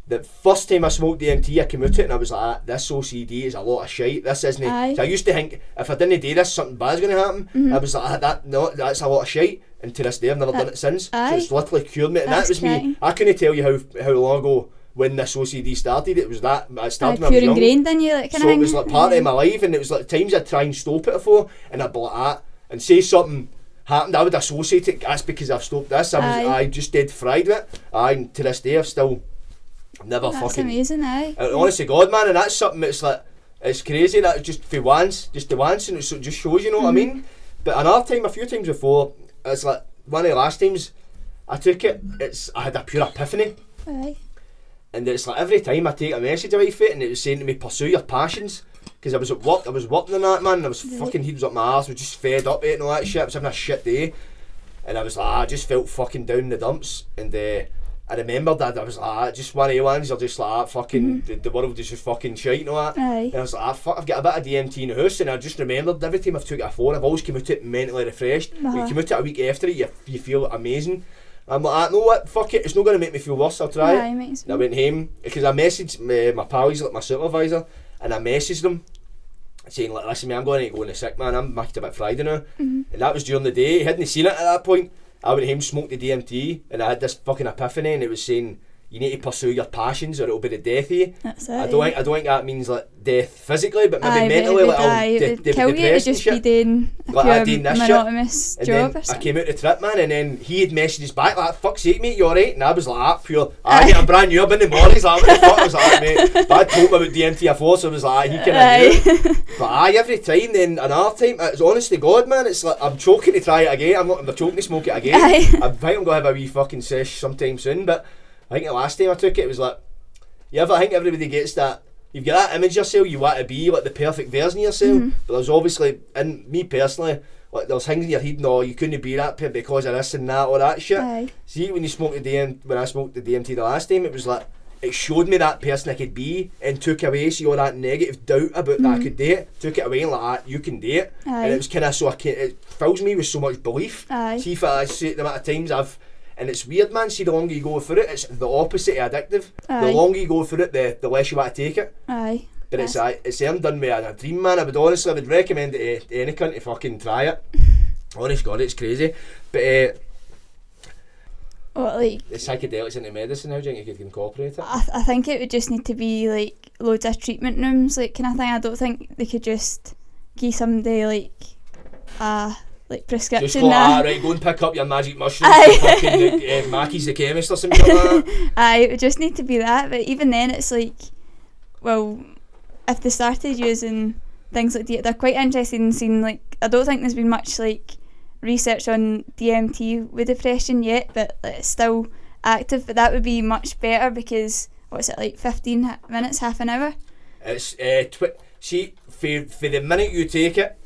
The first time I smoked DMT, I came out it and I was like, this OCD is a lot of shite. This isn't it. So I used to think, if I didn't do this, something bad's going to happen. I was like, that's a lot of shite. And to this day, I've never done it since. So it's literally cured me. And that was me. I couldn't tell you how long ago when this OCD started. It was that, I started when I was young. Pure ingrained in you, that kind so of thing. it was like part of my life, and it was like times I'd try and stop it before, and I'd be like that, and say something happened, I would associate it, that's because I've stopped this. I just dead fried with it. And to this day, I've still never that's fucking... amazing, honest to God, man, and that's something that's like, it's crazy that just for once, just the once, and it just shows, you know what I mean? But another time, a few times before, it's like, one of the last times I took it, I had a pure epiphany. And it's like, every time I take a message away from it, and it was saying to me, pursue your passions. Because I was at work, I was working on that, man, and I was fucking heads up my arse, I was just fed up and all that shit, I was having a shit day. And I was like, I just felt fucking down in the dumps, and I remembered that I was like, just one of the ones are just like, fucking, the world is just fucking shite and all that. And I was like, fuck, I've got a bit of DMT in the house, and I just remembered every time I've took it before, I've always come out it mentally refreshed. When you come out it a week after it, you feel amazing. I'm like, no what, fuck it, it's not going to make me feel worse, I'll try it. And I went home, because I messaged my pal, he's like my supervisor, and I messaged him, saying like, listen mate, I'm going to go on the sick, man, I'm back to about Friday now. And that was during the day, he hadn't seen it at that point. I went home, smoked the DMT, and I had this fucking epiphany, and it was saying, you need to pursue your passions or it'll be the death of you. That's it. I don't think that means like death physically, but maybe mentally, like it'd kill you to just be doing a like, pure monotonous shit. job And then or something. I came out the trip, man, and then he had messages back like, fuck's sake mate, you alright? And I was like, pure, I get a brand new up in the morning, he's like, what the fuck? I was like, mate, but I told him about DMT before, so I was like, he kinda knew. But every time, then another time, it's honest to God, man, it's like, I'm choking to try it again, I'm choking to smoke it again. I think I'm going to have a wee fucking sesh sometime soon, but I think the last time I took it, it was like, I think everybody gets that, you've got that image of yourself, you want to be like the perfect version of yourself, but there's obviously, and me personally, like there's things in your head, no, you couldn't be that because of this and that or that shit. See, when I smoked the DMT the last time, it was like, it showed me that person I could be and took away, see all that negative doubt about that I could do it, took it away and like, you can do it. And it was kind of so, it fills me with so much belief. See, if I say the amount of times and it's weird, man, see the longer you go through it, it's the opposite of addictive. The longer you go through it, the less you want to take it. But it's done with a dream, man. I would recommend it to any cunt to fucking try it. Honest God, it's crazy. But the psychedelics into medicine, how do you think you could incorporate it? I think it would just need to be like loads of treatment rooms, like kind of thing. I don't think they could just give somebody like prescription. Just go, right, go and pick up your magic mushrooms from fucking Mackie's the chemist or something like that. It would just need to be that, but even then it's like, well, if they started using things like they're quite interested in seeing, like, I don't think there's been much like research on DMT with depression yet, but it's still active, but that would be much better because, what's it, like 15 minutes, half an hour? It's see, for the minute you take it,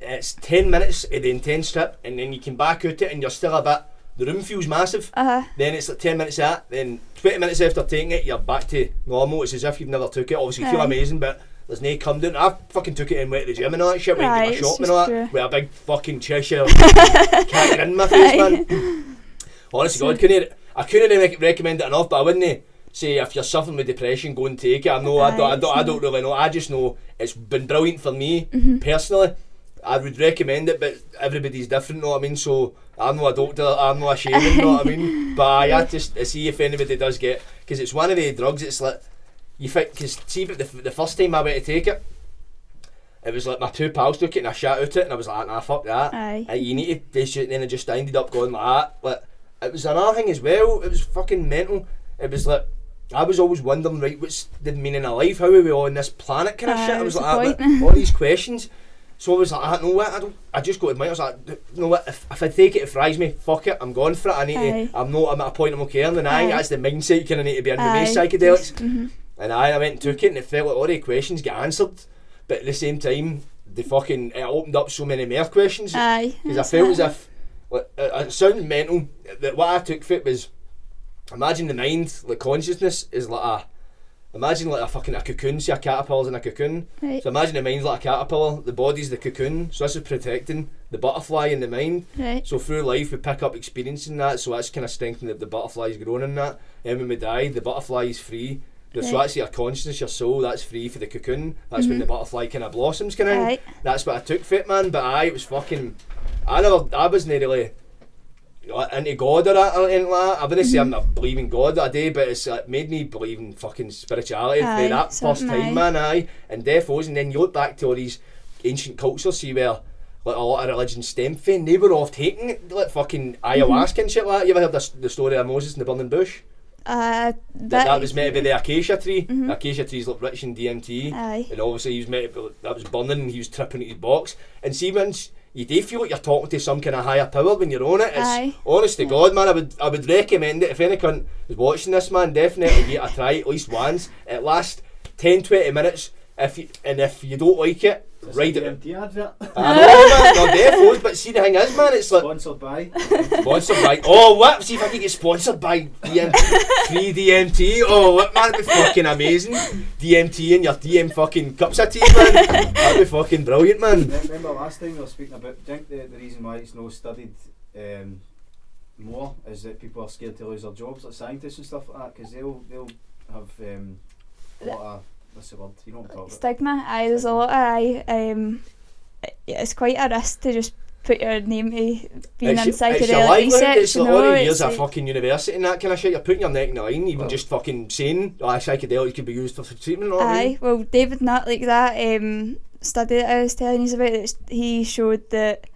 it's 10 minutes of the intense trip, and then you can back out it and you're still a bit, the room feels massive. Then it's like 10 minutes of that, then 20 minutes after taking it, you're back to normal. It's as if you've never took it. Obviously you feel amazing, but there's no come down. I fucking took it and went to the gym and all that shit, went to my shop and all that, with a big fucking Cheshire cat in my face, man. Honest to God, I couldn't recommend it enough, but I wouldn't say if you're suffering with depression, go and take it. I don't really know. I just know it's been brilliant for me personally. I would recommend it, but everybody's different, know what I mean? So I'm not a doctor, I'm not a shaman, know what I mean? But I just see if anybody does get, because it's one of the drugs. It's like you think, because see, but the first time I went to take it, it was like my two pals took it and I shat out it and I was like, nah, fuck that. You need to this shit, and then I just ended up going like that. Like, it was another thing as well. It was fucking mental. It was like, I was always wondering, right, what's the meaning of life? How are we all on this planet kind of shit? I was like, all these questions. So I was like, I know what, I just go to mine. I was like, you know what, if I take it, it fries me, fuck it, I'm going for it. I need to, I'm at a point I'm okay. And then that's the mindset you kind of need to be in with these psychedelics. And I went and took it, and it felt like all the questions get answered. But at the same time, it opened up so many more questions. Because I felt as if, it sounded mental, that what I took for it was, imagine the mind, like consciousness is like imagine like a cocoon, see a caterpillar's in a cocoon. So imagine the mind's like a caterpillar, the body's the cocoon, so this is protecting the butterfly in the mind. So through life we pick up experiencing that, so that's kind of strengthening the butterfly's growing in that. And when we die, the butterfly is free. So that's your consciousness, your soul, that's free for the cocoon. That's when the butterfly kind of blossoms kind of. That's what I took for it, man. But it was fucking, I wasn't really into God or anything like that. I wouldn't say I'm not believing God that day, but it's made me believe in fucking spirituality for that first time, man. And defos, and then you look back to all these ancient cultures, see where like a lot of religions stem from, they were all taking like fucking ayahuasca and shit like that. You ever heard the story of Moses in the burning bush? That was meant to be the acacia tree. The acacia tree is like rich in DMT, and obviously he was meant to be, that was burning, and he was tripping at his box. And see, once you do feel like you're talking to some kind of higher power when you're on it. It's honest to God, man. I would recommend it if any cunt is watching this, man. Definitely give it a try at least once. It lasts 10-20 minutes. If you don't like it, ride it. DMT advert. I know, man. No defos, but see the thing is, man, it's like sponsored by. Oh, what? See if I can get sponsored by free DMT. Oh, what, man? It'd be fucking amazing. DMT and your DM fucking cups of tea, man. That'd be fucking brilliant, man. Remember last time we were speaking about, do you think the reason why it's not studied more is that people are scared to lose their jobs, like scientists and stuff like that, because they'll have a lot of, what's the word, you know what I'm talking about? Stigma. There's a lot of it's quite a risk to just put your name to being in psychedelic research. It's like all the years of fucking university and that kind of shit. You're putting your neck in the line, even just fucking saying psychedelics could be used for treatment. Well, David Nutt, like that study that I was telling you about, he showed that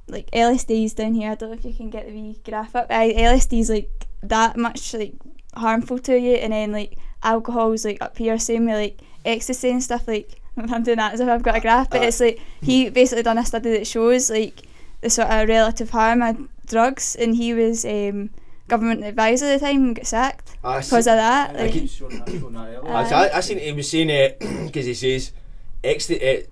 like LSD's down here. I don't know if you can get the wee graph up. LSD's like that much like harmful to you, and then like alcohol's like up here, same with like ecstasy and stuff. Like I'm doing that as if I've got a graph, but it's like he basically done a study that shows like the sort of relative harm of drugs, and he was government advisor at the time and got sacked because of that. I seen he was saying it because he says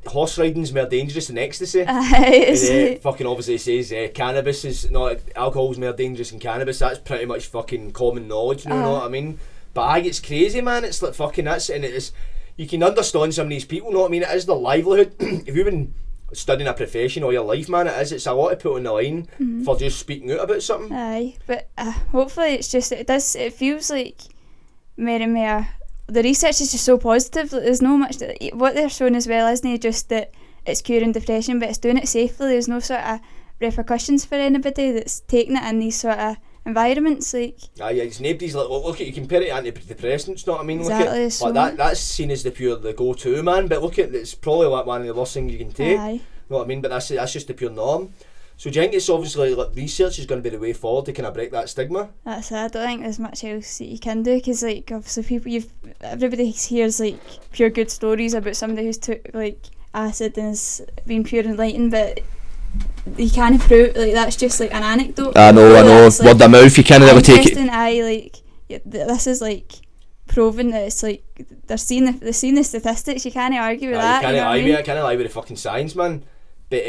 horse riding's more dangerous than ecstasy. And fucking obviously says cannabis is not, alcohol's more dangerous than cannabis. That's pretty much fucking common knowledge, you know what I mean? But it's crazy, man. It's like fucking that's, and it is, you can understand some of these people, know what I mean? It is their livelihood. If you've been studying a profession all your life, man, it's a lot to put on the line for just speaking out about something. But hopefully it's just, it feels like more and more, the research is just so positive. Like, there's no much what they're showing as well, isn't it? Just that it's curing depression, but it's doing it safely. There's no sort of repercussions for anybody that's taking it in these sort of environments. Like it's nobody's like, look at, you compare it to antidepressants, know what I mean? Exactly. Look at, that's seen as the go-to, man, but look at, it's probably like one of the worst things you can take. Know what I mean? But that's just the pure norm. So do you think it's obviously like research is going to be the way forward to kind of break that stigma? That's it. I don't think there's much else that you can do, because like obviously everybody hears like pure good stories about somebody who's took like acid and has been pure enlightened, but you can't prove, like that's just like an anecdote. I know. Word of mouth, you can't ever take it. This is like proven that it's like they're seeing the statistics. You can't argue with that. You can't lie with the fucking science, man. But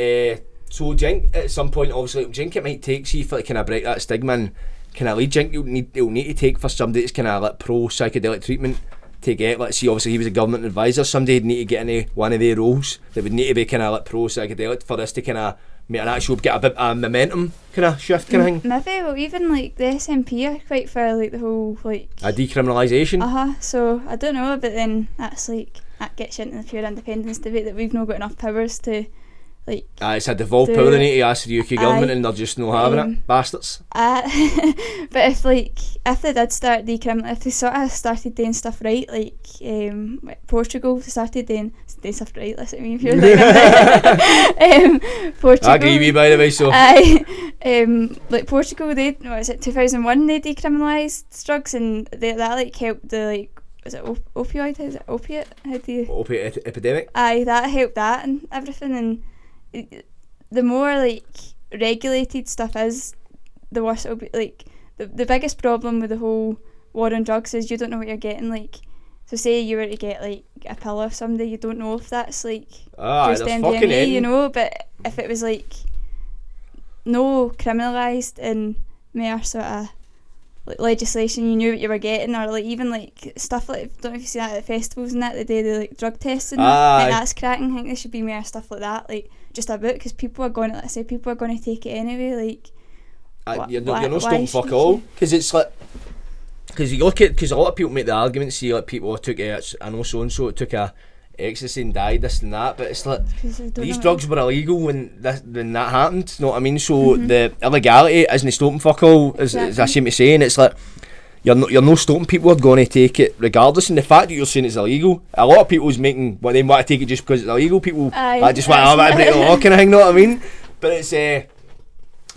so do you think at some point, obviously, do you think it might take, see if it kind of break that stigma and kind of lead, do you think it'll need to take for somebody that's kind of like pro psychedelic treatment to get, let's see, obviously he was a government advisor, somebody would need to get into one of their roles that would need to be kind of like pro psychedelic for this to kind of make an actual, get a bit of momentum kind of shift kind of thing. Maybe, well, even like the SNP are quite for like the whole like a decriminalisation. So I don't know, but then that's like that gets you into the pure independence debate that we've not got enough powers to like. It's a devolved power they need to ask the UK government, and they're just not having it, bastards. But if they did start if they sort of started doing stuff right, like Portugal started doing stuff right. Listen to me if you're like Portugal. I agree with you, by the way. So like Portugal, they 2001 they decriminalised drugs, and that like helped the like. Was it opioid? Is it opiate? How do you? Opiate epidemic. That helped that and everything, and the more like regulated stuff is, the worse it'll be. Like the biggest problem with the whole war on drugs is you don't know what you're getting. Like, so say you were to get like a pill off somebody, you don't know if that's like just MDMA, you know. But if it was like no criminalised and more sort of like legislation, you knew what you were getting, or like even like stuff like, don't know if you see that at festivals and that, the day they like drug testing, I think that's cracking. I think there should be more stuff like that, like just about, because people are going to take it anyway. Like you're not stopping fuck all, because it's like, because you look at, because a lot of people make the argument, see like people took I know so and so took a ecstasy and died, this and that, but it's like these drugs were illegal when that happened, you know what I mean? So the illegality isn't stopping fuck all, as I seem to say, and it's like you're no stopping people are going to take it regardless, and the fact that you're saying it's illegal, a lot of people's making they want to take it just because it's illegal. People just want to break the law kind of thing, you know what I mean? But it's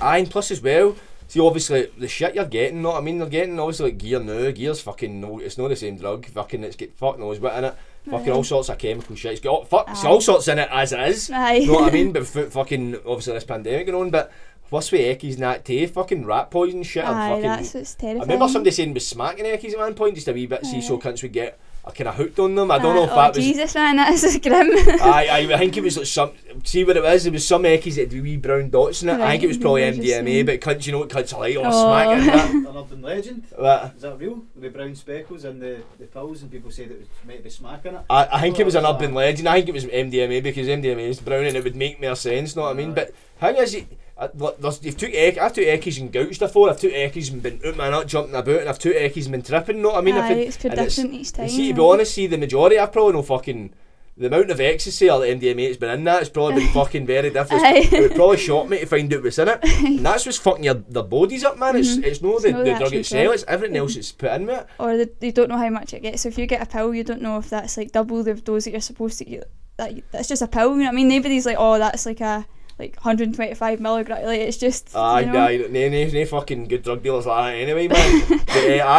and plus as well, see obviously the shit you're getting, you know what I mean? They're getting obviously like gear now, gear's fucking no, it's not the same drug, fucking it's got fuck knows what in it. Fucking all sorts of chemical shit. It's got all sorts in it as it is. You know what I mean? But fucking obviously this pandemic going on. But what's with Eckies and that too? Fucking rat poison shit. That's what's terrifying. I remember somebody saying was smacking Eckies at one point, just a wee bit, see so cunts would get kind of hooked on them. I don't know if that was. Jesus man, that's grim. I think it was like some. See what it was? It was some Eckies that had wee brown dots in it. I think it was probably MDMA, but cunts, you know what cunts are like, smacking that. An urban legend. What? Is that real? The brown speckles and the pills, and people said it might be smacking it. I think it was an urban legend. I think it was MDMA because MDMA is brown and it would make more sense. Know what I mean? But how is it? I've took Eckies and gouged before. I've took Eckies and been out my nut jumping about, and I've took Eckies and been tripping. You know what I mean? It's different each time. See, to be honest, the majority I've probably no fucking. The amount of ecstasy or the MDMA that's been in that has probably been fucking very different. It would probably shock me to find out what's in it. And that's what's fucking their bodies up, man. It's not the drug itself, it's everything else that's put in with it. Or you don't know how much it gets. So if you get a pill, you don't know if that's like double the dose that you're supposed to get. That's just a pill, you know what I mean? Nobody's like, oh, that's like a 125 milligram. Like it's just. No fucking good drug dealers like that anyway, man. But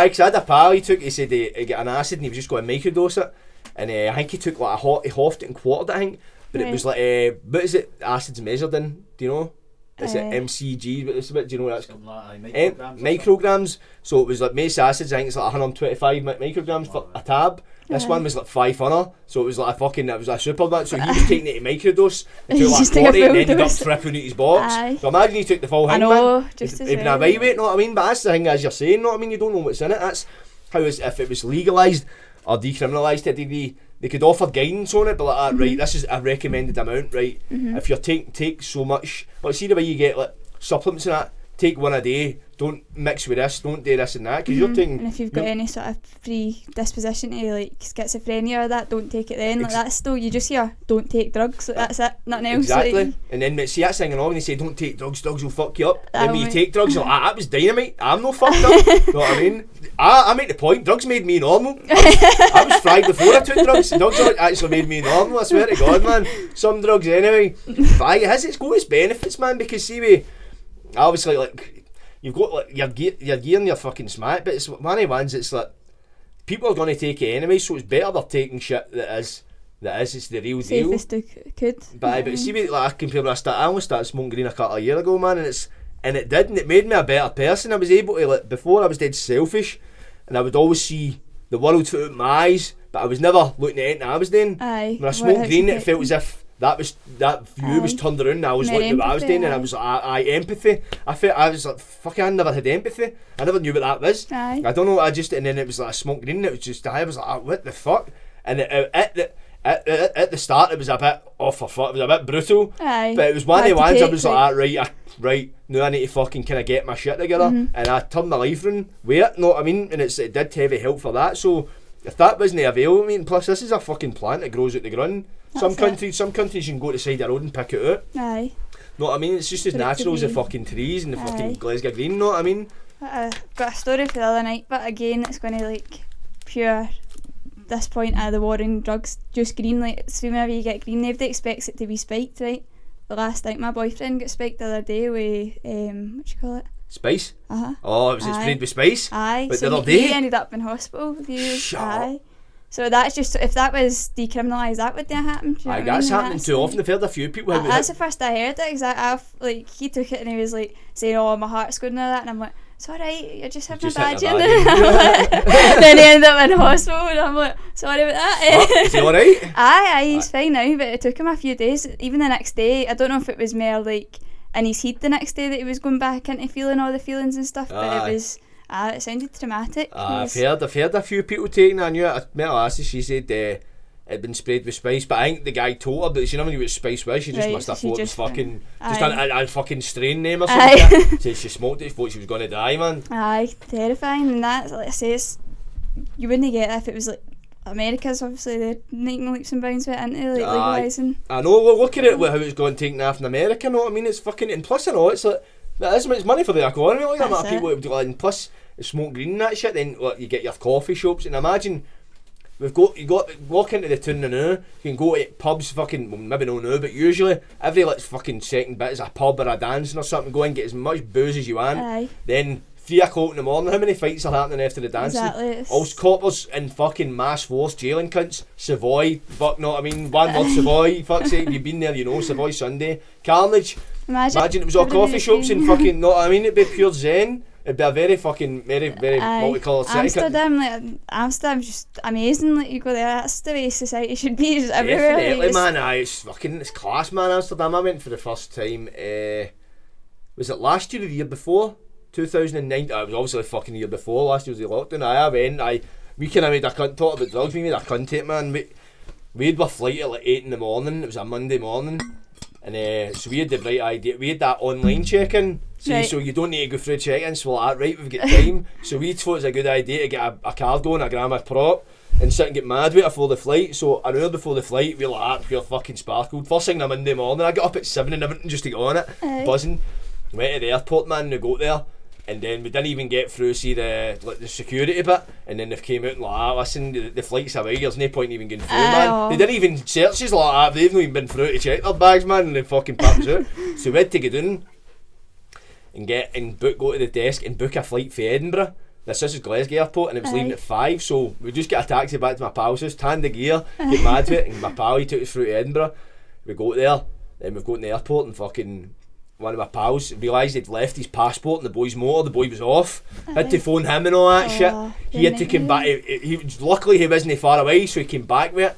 because I had a pal, he said he got an acid and he was just going to microdose it. And I think he took like he halved it and quartered it, I think. But it was like, what is it? Acids measured in? Do you know? Is it MCG? What is it? Do you know what that's called? Micrograms. So it was like most acids, I think it's like 125 micrograms for a tab. This one was like 500, so it was like it was a super bit. So he was taking it to microdose and took like 40 and ended up tripping out his box. So imagine he took the full hang, man. Just even a weight, you know what I mean? But that's the thing, as you're saying, you know what I mean? You don't know what's in it. That's how if it was legalised or decriminalised to a degree, they could offer guidance on it, but like right, this is a recommended amount, right? If you're take so much, like see the way you get like supplements and that, take one a day, don't mix with this, don't do this and that, because you're taking. And if you've got any sort of predisposition to like schizophrenia or that, don't take it then. Like that's still, you just hear don't take drugs, like that's it, nothing else. Exactly. Like, and then see that's thing and all when they say don't take drugs will fuck you up. Then when you take drugs, you're like, that was dynamite, I'm no fucked up. You know what I mean? I make the point, drugs made me normal. I was fried before I took drugs. Drugs actually made me normal, I swear to God, man. Some drugs anyway. But it's got its benefits, man, because see we obviously like you've got like your gear and your fucking smack, but it's one of the ones it's like people are going to take it anyway, so it's better they're taking shit that is it's the real deal. Safest they could. But see me like I compare when I only started smoking green a couple of years ago, man, and it made me a better person. I was able to, like, before I was dead selfish and I would always see the world's out my eyes, but I was never looking at anything I was doing. Aye. When I smoked green, it felt as if that view was turned around and I was looking at what I was doing, and I was like, empathy. I was like, fuck, I never had empathy. I never knew what that was. Aye. I don't know, and then it was like I smoked green, and it was just, I was like, what the fuck? And at the start, it was a bit, it was a bit brutal. Aye. But it was one of the ones I was like, right, now I need to fucking kind of get my shit together. And I turned my life around with it, know what I mean? And it did heavy help for that. So if that wasn't available, I mean, plus this is a fucking plant that grows out the ground. Some countries you can go to the side of the road and pick it out. Aye. Know what I mean? It's just as natural as the fucking trees and the fucking Glasgow green, know what I mean? I've got a story for the other night, but again, it's going to like pure this point of the war on drugs, just green. Like, so whenever you get green, nobody expects it to be spiked, right? The last night my boyfriend got spiked the other day with what do you call it? Spice? Uh-huh. Oh, was it sprayed with spice? Aye. But so the other day? he ended up in hospital. Shut up. So that's just, if that was decriminalised, that would not happen. Do you know what I mean? That's happening too often. I've heard a few people who that's the first I heard it, exactly. He took it and he was like saying, oh, my heart's going and all that, and I'm like, it's alright, you're just having a bad gin. Then he ended up in hospital and I'm like, sorry about that. Is he alright? Aye, he's fine now, but it took him a few days. Even the next day, I don't know if it was more like in his head the next day that he was going back into feeling all the feelings and stuff, but it was, it sounded traumatic. I've heard a few people taking it. I knew it. I met a lassie, she said it'd been sprayed with spice, but I think the guy told her, but she never knew what spice was. She just must have thought it was fucking just a fucking strain name or something. Said she smoked it, thought she was going to die, man. Aye, terrifying. And that, like I say, you wouldn't get it if it was like America's, obviously they're making leaps and bounds with it, aren't they? Like legalising. I know, well, look at it, how it's going taking off in America, know what I mean? It's fucking, and plus I know it's like, it's money for the economy, like that amount of people would do, and plus smoke green and that shit, then you get your coffee shops, and imagine you walk into the town now, you can go to pubs fucking, well, maybe no now, but usually every like fucking second bit is a pub or a dancing or something, go and get as much booze as you want. Then 3 o'clock in the morning, how many fights are happening after the dancing? Exactly. All coppers in fucking mass force jailing cunts. Savoy, fuck, know what I mean? One word Savoy, fuck's sake, you've been there, you know, Savoy Sunday. Carnage. Imagine it was all coffee shops and fucking, know what I mean? It'd be pure zen. It'd be a very fucking, very multicoloured city. Amsterdam's just amazing. Like, you go there, that's the way society should be. It's everywhere. Definitely, man. It's class, man. Amsterdam. I went for the first time. Was it last year or the year before? 2009. It was obviously fucking the year before. Last year was the lockdown. I went. We kind of made a cunt talk about drugs. We made a cunt it, man. We had our flight at like 8 in the morning. It was a Monday morning. And so we had the right idea. We had that online check-in. So you don't need to go through check-in. So we're like, right, we've got time. So we thought it was a good idea to get a card going, a grandma prop, and sit and get mad with it before the flight. So an hour before the flight, we were like, pure fucking sparkled. First thing on Monday morning, I got up at 7 and everything just to get on it. Buzzing. Went to the airport, man, and got there. And then we didn't even get through the security bit, and then they came out and like, listen, the flight's away, there's no point even going through, man. They didn't even search us like that, they've not even been through to check their bags, man, and they fucking packed us out. So we had to go down and go to the desk and book a flight for Edinburgh. This is Glasgow Airport, and it was leaving at 5, so we just get a taxi back to my pal's house, tan the gear, get mad with it, and my pal, he took us through to Edinburgh. We go there, then we've got in the airport, and fucking one of my pals realised he'd left his passport in the boy's motor. The boy was off. Had to phone him and all that shit. He had to come back. Luckily he wasn't far away, so he came back with it.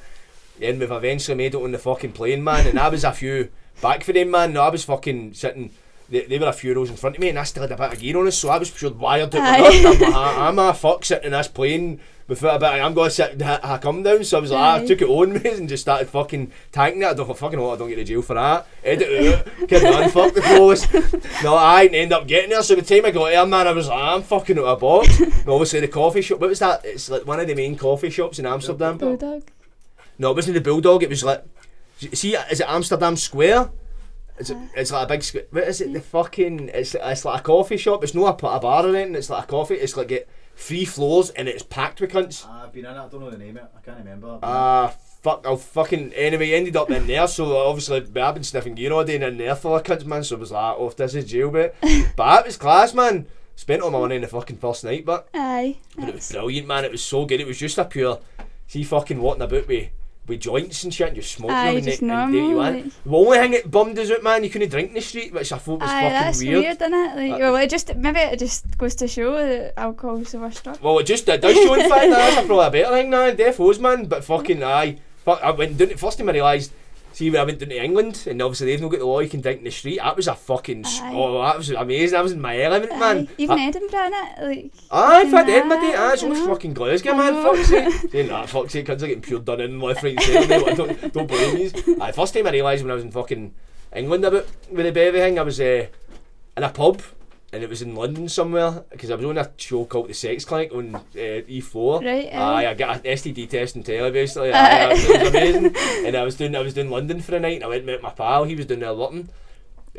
Then we've eventually made it on the fucking plane, man, and I was a few back for them, man. No, I was fucking sitting, they were a few rows in front of me, and I still had a bit of gear on us, so I was pure wired out with it. I'm like, I'm a fuck sitting in this plane without a bit, I'm going to sit I come down, so I was like, I took it on me and just started fucking tanking it. I don't fucking hope I don't get to jail for that. Edit it out, kidding on, fuck the police. No, I didn't end up getting there, so by the time I got there, man, I was like, I'm fucking out of a box. And obviously the coffee shop, what was that? It's like one of the main coffee shops in Amsterdam. Bulldog? No, it wasn't the Bulldog, it was like, see, is it Amsterdam Square? It's like a big square, what is it, the fucking, it's like a coffee shop, it's not a bar or anything, it's like a coffee, it's like it 3 floors and it's packed with cunts. I've been in it, I don't know the name of it, I can't remember. Anyway, ended up in there, so obviously I've been sniffing gear all day and in there full of cunts, man, so I was like, oh, if this is jail, but it was class, man. Spent all my money in the fucking first night, but it was brilliant, man, it was so good, it was just a pure, see fucking walking about with with joints and shit and just smoking Aye, them just and do what normal, you want. like. The only thing that bummed us out, man, you couldn't drink in the street, which I thought was Aye, fucking that's weird. weird, isn't it? Like, well, it just goes to show that alcohol's the worst drug. Well, it does show in fact that's probably a better thing now, defos, man, but fucking aye. Fuck, I went down to, first time I realised, see when I went down to England, and obviously they've not got the law you can drink in the street, that was a fucking, that was amazing, I was in my element, man. Even Edinburgh, innit? Like, aye, in fact, Edinburgh, it's only I know. fucking Glasgow, man, fuck's sake. Saying that, fuck's sake, kids are getting pure done in left, right and centre, mate, don't blame me. Aye, first time I realised when I was in fucking England about with the bevy thing, I was in a pub, and it was in London somewhere, because I was on a show called The Sex Clinic on E4. Right, aye, I got an STD test in telly basically. Aye, it was amazing. And I was doing London for a night, and I went and met my pal, he was down there working.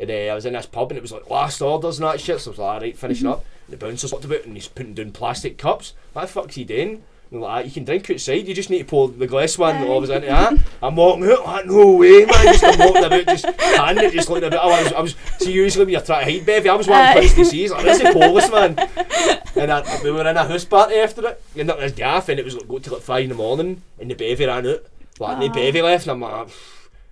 And I was in this pub, and it was like last orders and that shit, so I was like, alright, finishing up. And the bouncer's looked about, and he's putting down plastic cups. What the fuck's he doing? And like, you can drink outside, you just need to pour the glass one that was into that. I'm walking out, like, no way, man. Just I'm walking about, just handing it, just looking about. I was see, usually when you're trying to hide bevy, I was wanting place to see. He's like, this is Polish, man. And we were in a house party after it, and up this gaff, and it was like, go till like 5 in the morning, and the bevy ran out. Like, no bevy left, and I'm like,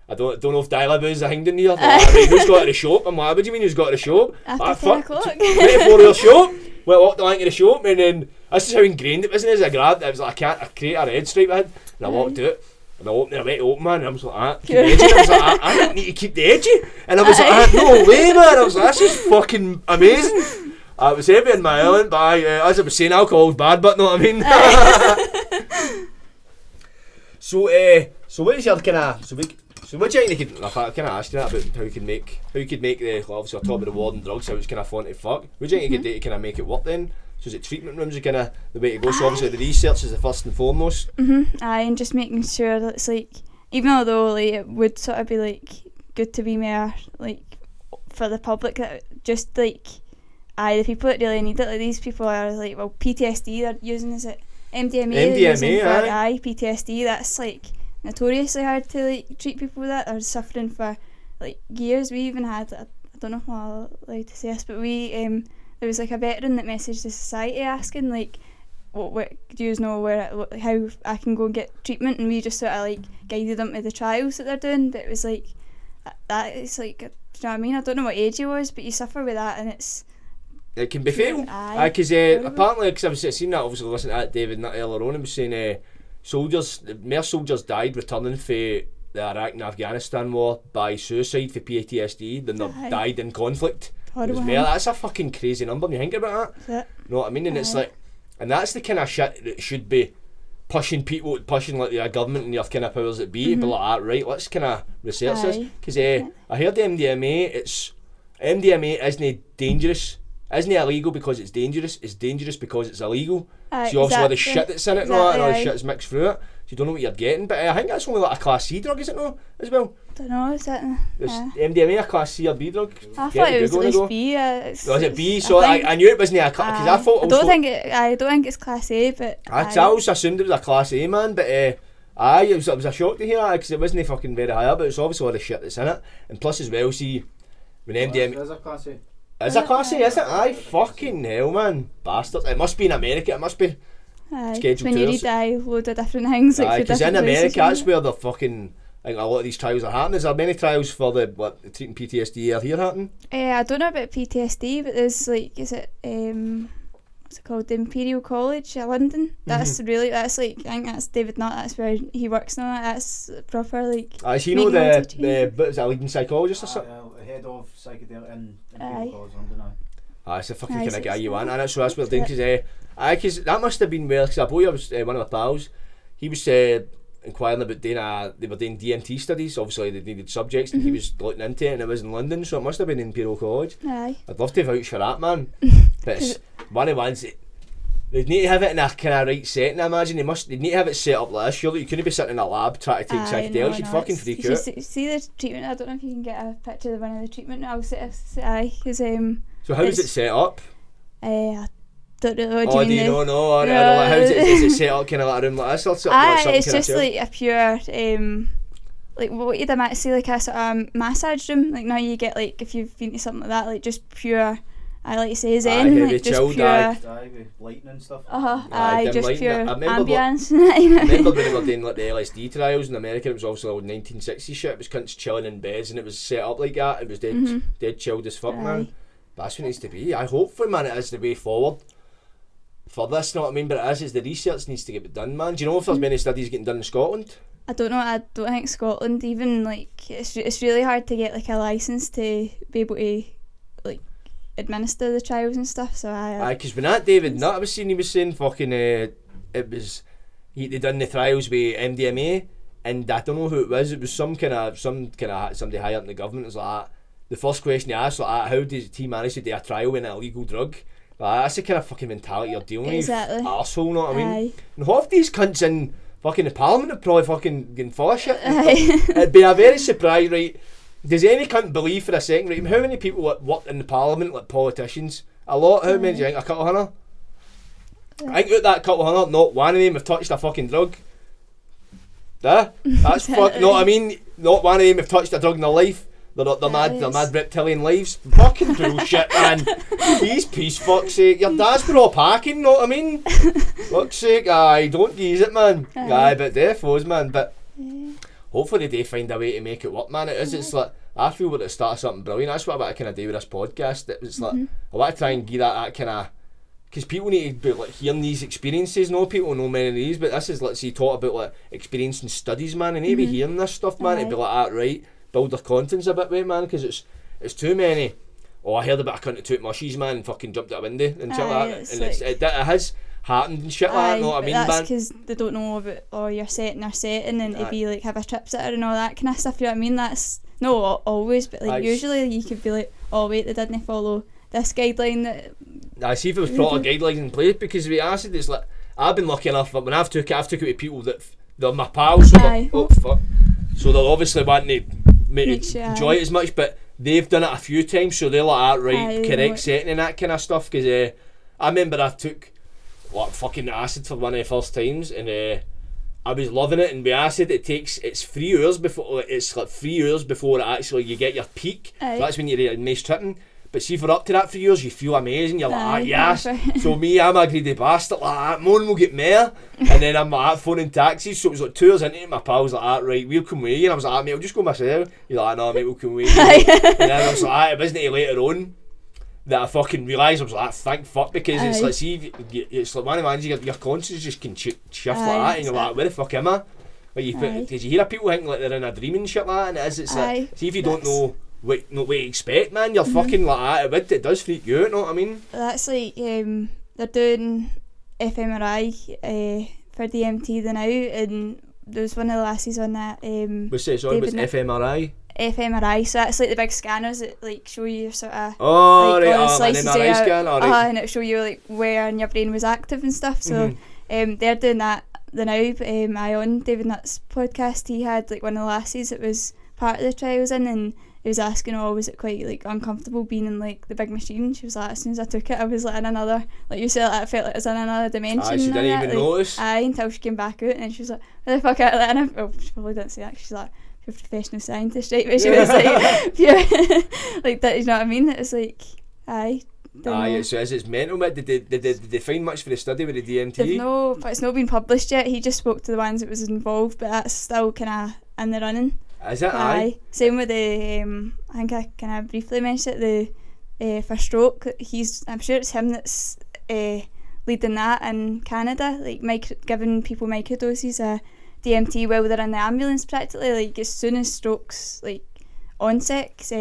I don't know if Dialaboo's a thing in here. Like, right, who's got to the shop? I'm like, what do you mean who's got to the shop? After 10 o'clock. 24-hour shop. Well, walked along to the shop, and then this is how ingrained it was. And as I grabbed it, was like a crate of red stripe I had, and I walked out, and I opened it, I went to open, man, and I was like, keep the edgy. I was like, I don't need to keep the edgy. And I was like, no way, man. I was like, this is fucking amazing. I was heavy in my element, but as I was saying, alcohol's bad, but know what I mean? So what is your kind of, so what do you think they could, can I ask you that about how you could make the, obviously on top of the war and drugs, how it's kind of fun to fuck, what do you think you could do to kind of make it work then? So is it treatment rooms are kind of the way to go, so obviously the research is the first and foremost? Aye, and just making sure that it's like, even although like it would sort of be like good to be more like for the public, that just like, the people that really need it, like these people are like, well, PTSD they're using, is it MDMA they're using for, PTSD, that's like notoriously hard to like treat people that are suffering for like years. We even had, I don't know if I'm allowed to say this, but we there was like a veteran that messaged the society asking like, what do you know how I can go and get treatment, and we just sort of like guided them to the trials that they're doing. But it was like that is like, do you know what I mean? I don't know what age he was, but you suffer with that, and it can be fatal. Because apparently, because I was seeing that, obviously listening to that David Nutt earlier on, and was saying more soldiers died returning for the Iraq and Afghanistan war by suicide for PTSD than they died in conflict. That's a fucking crazy number when you think about that. You know what I mean? And it's like, and that's the kind of shit that should be pushing like the government and your kind of powers that be, but like, right, let's kind of research this. Because I heard MDMA isn't dangerous. Isn't it illegal because it's dangerous? It's dangerous because it's illegal. So obviously all the shit that's in it and all the shit's mixed through it. So you don't know what you're getting. But I think that's only like a class C drug, is it no? As well. Don't know, is it? Is MDMA a class C or B drug? I thought it was at least B. Was it B? So I knew it wasn't a class, because I thought. I don't think it's class A, but. I also assumed it was a class A, man. But it was a shock to hear because it wasn't fucking very high up. But it's obviously all the shit that's in it, and plus as well, see when MDMA. There's a class A. Is a class A, is it? Aye, fucking hell, man. Bastards. It must be in America, it must be. Scheduled when tours. You read loads of different things. Like, because in America, that's where the fucking, I think a lot of these trials are happening. Is there many trials for the treating PTSD are here happening? I don't know about PTSD, but there's like, is it, what's it called? The Imperial College in London. That's like, I think that's David Nutt, that's where he works now. That's proper, like. Is he is a leading psychologist or something? Head of Psychedelic in Imperial College London. It's a fucking kind of guy you want, and so that's what they're doing, because that must have been well, because I believe I was one of my pals, he was inquiring about they were doing DMT studies, obviously they needed subjects, and he was looking into it, and it was in London, so it must have been in Imperial College. I'd love to vouch for that, man. But it's one of the ones that they'd need to have it in a kind of right setting, I imagine. They'd need to have it set up like this. Surely you couldn't be sitting in a lab trying to take psychedelics, you'd fucking freak out. See the treatment, I don't know if you can get a picture of one of the treatment, I'll say because so how is it set up? I don't know what do you mean. No, I don't know, how is it set up kind of like a room like this or something? It's just like a pure like what you'd imagine, say like a sort of massage room, like now you get like if you've been to something like that, like just pure I like to say zen, like just chilled, pure. Aye, with lighting and stuff. Just lighting. pure I remember ambience. I remember when they were doing like the LSD trials in America. It was obviously all 1960s shit. It was cunts chilling in beds and it was set up like that. It was dead chilled as fuck, man. But that's what it needs to be. I hopefully, man, it is the way forward for this, know what I mean? But it is the research needs to get done, man. Do you know if there's many studies getting done in Scotland? I don't know. I don't think Scotland even, like, it's really hard to get like a license to be able to like administer the trials and stuff. So because when that David Nutt I was seeing, he was saying fucking it was they done the trials with MDMA, and I don't know who it was. It was some kind of somebody higher up in the government. It was like the first question he asked, like, how did he manage to do a trial in an illegal drug? Like, that's the kind of fucking mentality you're dealing with. Arsehole, know what I mean? And half these cunts in fucking the Parliament are probably fucking getting full of shit. It'd be a very surprise, right? Does any cunt believe for a second, right? How many people that work in the Parliament, like politicians? A lot. How many do you think? A couple hundred? I think out that couple hundred, not one of them have touched a fucking drug. That's fuck. Know what I mean? Not one of them have touched a drug in their life. They're mad reptilian lives. Fucking bullshit, man. These peace, fuck's sake. Your dad's been all packing, know what I mean? Fuck's sake, aye, don't use it, man. Aye, but defos, man. But hopefully they find a way to make it work, man. It is, it's like, I feel we're at the start of something brilliant. That's what I want to kind of do with this podcast. It's like, I want to try and give that kind of, because people need to be like hearing these experiences. No people know many of these, but this is, let's say, talk about like experience and studies, man. And they be hearing this stuff, man. It'd be like that, right? Build their confidence a bit with, man, because it's too many. Oh, I heard about a cunt that took mushies, man, and fucking jumped out a window and shit like that. And like, it has happened and shit like that, know what I mean, man? That's because they don't know about, you're setting and to be like, have a trip sitter and all that kind of stuff, you know what I mean? That's not always, but like usually you could be like, oh wait, they didn't follow this guideline that... I see if it was proper guidelines in place, because with acid, it's like, I've been lucky enough, but when I've took it with people that, they're my pals, so so they'll obviously want to enjoy it as much, but they've done it a few times, so they're like correct setting and that kind of stuff. Because I remember I took fucking acid for one of the first times, and I was loving it. And with acid, it's 3 hours before it actually you get your peak. So that's when you're nice tripping. But see, for up to that 3 years, you feel amazing. You're like, yes. So me, I'm a greedy bastard like that. More will get more. And then I'm like phoning taxis. So it was like 2 hours into it, my pal was like, right, we'll come with you. And I was like, mate, I'll just go myself. He's like, no, mate, we'll come with you. And then I was like, it wasn't until later on that I fucking realised. I was like, thank fuck, because it's like, see, it's like one of the ones your conscience just can shift like that, and you're like, where the fuck am I? But because you hear people thinking like they're in a dream and shit like that, and it's like, see if you don't know what to expect, man, you're fucking like that. It does freak you out, know what I mean? That's like, they're doing fMRI for DMT now, and there was one of the lasses on that. What's it, sorry, was fMRI? fMRI, so that's like the big scanners that like show you sort of an MRI scan, and it'll show you like where in your brain was active and stuff. So they're doing that now. I on David Nutt's podcast, he had like one of the lasses that was part of the trials in, and he was asking, was it quite like uncomfortable being in like the big machine? She was like, as soon as I took it, I was like in another, like you said, I felt like I was in another dimension. She didn't even notice. Until she came back out, and she was like, where the fuck out of that? And she probably didn't say that. She's like, you're a professional scientist, right? But she was like, pure, like that. You know what I mean? It was like, so as it's mental, but did they find much for the study with the DMT? But it's not been published yet. He just spoke to the ones that was involved, but that's still kind of in the running. Is it? Aye. Same with the, I think I kind of briefly mentioned it, the for stroke. I'm sure it's him that's leading that in Canada, like giving people microdoses of DMT while they're in the ambulance practically, like as soon as strokes like onset.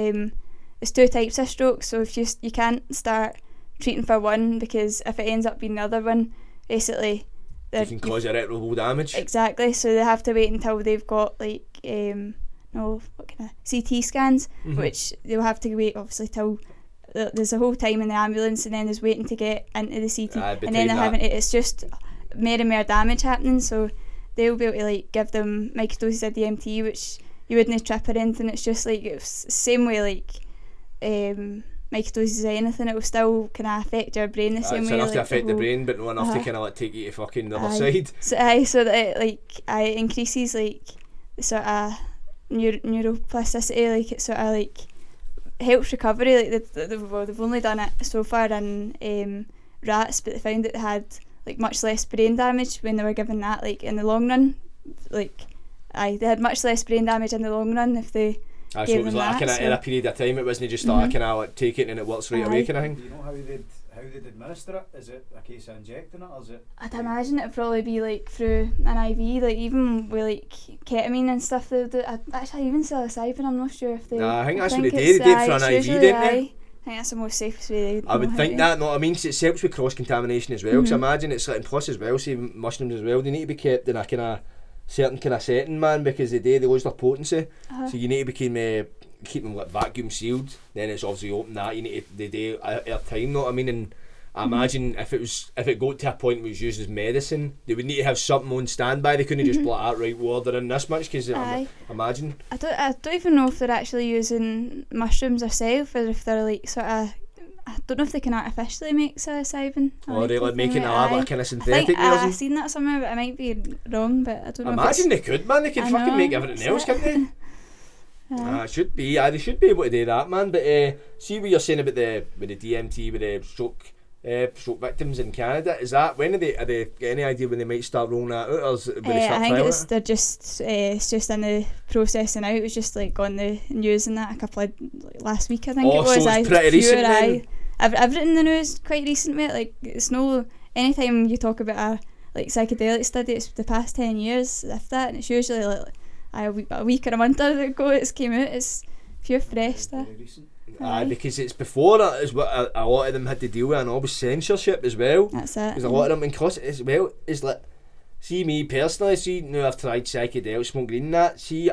It's 2 types of strokes, so if you can't start treating for one, because if it ends up being the other one, basically you can cause irreparable damage. Exactly, so they have to wait until they've got like CT scans, which they'll have to wait obviously till there's a whole time in the ambulance, and then there's waiting to get into the CT, and then they're having it's just more and more damage happening, so they'll be able to like give them microdoses of DMT, which you wouldn't trip or anything. It's just like it's the same way like microdoses of anything, it will still kind of affect your brain the same way. It's enough to affect the brain, but not enough to kind of like take you to fucking the other side. So that it increases like sort of neuroplasticity, like it sort of like helps recovery. Like they've only done it so far in rats, but they found that they had like much less brain damage when they were given that. Like in the long run, like they had much less brain damage in the long run if they so gave it was them like that. in a period of time. It wasn't just like kind of like take it and it works right away kind of thing. Do you know how they'd administer it? Is it a case of injecting it, or is it? I'd imagine it'd probably be like through an IV, like even with like ketamine and stuff. They do. Actually, even psilocybin. I'm not sure if they. Nah, I think that's what they did. They did for an IV, didn't they? I think that's the most safest way. I would think that, no, I mean, 'cause it helps with cross contamination as well. Because I imagine it's like, and plus as well, see mushrooms as well, they need to be kept in a kind of certain kind of setting, man, because they lose their potency. So you need to keep them like vacuum sealed. Then it's obviously open that you need to they do air time. Know what I mean? And I imagine if it got to a point where it was used as medicine, they would need to have something on standby. They couldn't just blot out right water in this much because imagine. I don't even know if they're actually using mushrooms themselves, or if they're like sort of. I don't know if they can artificially make psilocybin. Or they like making it like kind of synthetic. I've seen that somewhere, but I might be wrong. But I don't know. Imagine they could, man. They could fucking make everything else, couldn't they? It should be. They should be able to do that, man. But see what you're saying about the DMT with the stroke victims in Canada. Is that when are they got any idea when they might start rolling that out, or is it when they start I think trialing they're just it's just in the processing out. It was just like on the news and that a couple of last week I think it was. So it's pretty recent then. I've written the news quite recent, mate. Like it's no anytime you talk about a like psychedelic study, it's the past 10 years if that, and it's usually like a week or a month ago it's came out. It's pure fresh stuff. Because it's before that is what a lot of them had to deal with, and all was censorship as well. That's it. Because a lot of them, because as well, is like, see me personally, now I've tried psychedelics, smoke green and that, see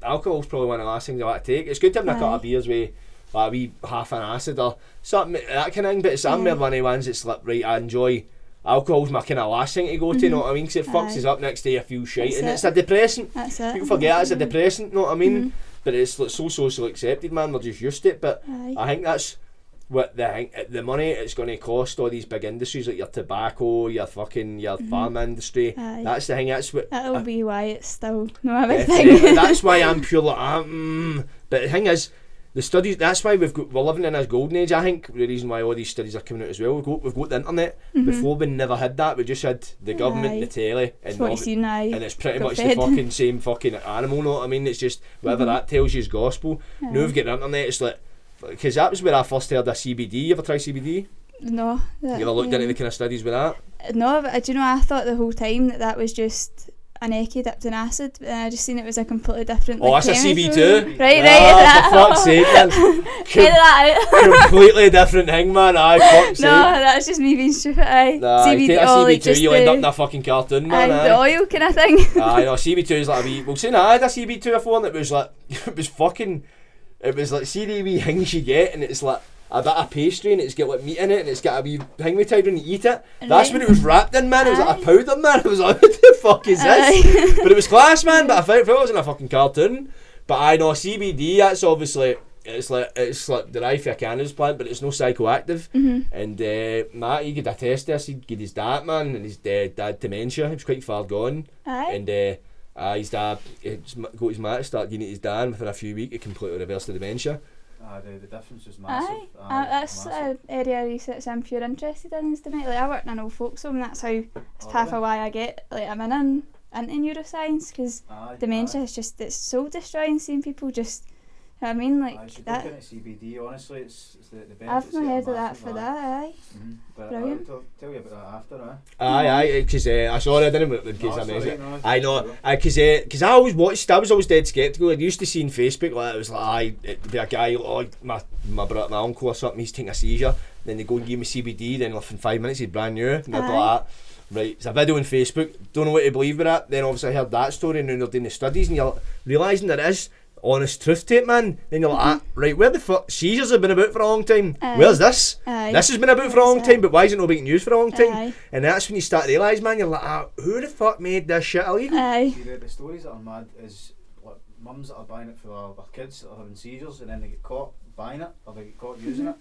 alcohol's probably one of the last things I like to take. It's good to have a couple of beers with like a wee half an acid or something, that kind of thing, but it's I'm one of the ones that's like, right, I enjoy alcohol's my kind of last thing to go to, know what I mean, because it fucks us up next day, I feel shite, and it's a depressant. That's it. People forget it's a depressant, know what I mean? But it's like so socially accepted, man, they're just used to it. But I think that's what the money it's going to cost all these big industries like your tobacco, your pharma industry. That's the thing. That's what that'll be why it's still not a big thing. That's why I'm pure like But the thing is, the studies. That's why we're living in this golden age. I think the reason why all these studies are coming out as well. We've got the internet. Before we never had that. We just had the government, the telly, and it's pretty much the fucking same fucking animal. Know what I mean? It's just whatever that tells you is gospel. Now we've got the internet. It's like, because that was where I first heard of CBD. You ever try CBD? No. You ever looked into the kind of studies with that? No, but do you know, I thought the whole time that was just an eckie dipped in acid, and I just seen it was a completely different. Oh, that's chemical. a CB2. Right. For fuck's sake, man. Get that out. Completely different thing, man. Fuck's sake. No, that's just me being stupid. Nah, CBD, you take a CB2, you end up in a fucking cartoon, man. The oil kind of thing. No, CB2 is like a wee. Well, saying I had a CB2 before, and it was like it was like see the wee things you get, and it's like a bit of pastry, and it's got like meat in it, and it's got a wee thing we tied when you eat it. That's when it was wrapped in, man. It was like a powder, man. It was like, what the fuck is this? But it was class, man. But I felt it wasn't a fucking cartoon. But I know CBD. That's obviously it's like derived from a cannabis plant, but it's no psychoactive. And Matt, he got a test this. He got his dad, man, and his dad dementia. He was quite far gone. And his dad got his Matt to start getting his dad, and within a few weeks, it completely reversed the dementia. The difference is massive. That's an area of research I'm pure interested in, is dementia. Like I work in an old folks home, that's half of why I get I'm into neuroscience, because dementia is just, it's soul destroying, seeing people just, you know what I mean, like I should that. look into CBD, honestly, it's the benefits. I've not heard of that for that, But brilliant. I'll tell you about that after, because I didn't in case I missed it. I know, because I always watched. I was always dead sceptical. I used to see on Facebook like it was like it'd be a guy like my uncle or something. He's taking a seizure. Then they go and give me CBD. Then within 5 minutes he's brand new. And I'd be like, right, it's a video on Facebook. Don't know what to believe with that. Then obviously I heard that story, and now they're doing the studies, and you're realising there is honest truth to it, man. Then you're like, right, where the fuck seizures have been about for a long time? Where's this? This has been about for a long time, but why is it not being used for a long time? And that's when you start to realise, man, you're like, who the fuck made this shit illegal? See, the stories that are mad is like mums that are buying it for their kids that are having seizures, and then they get caught buying it, or they get caught using it,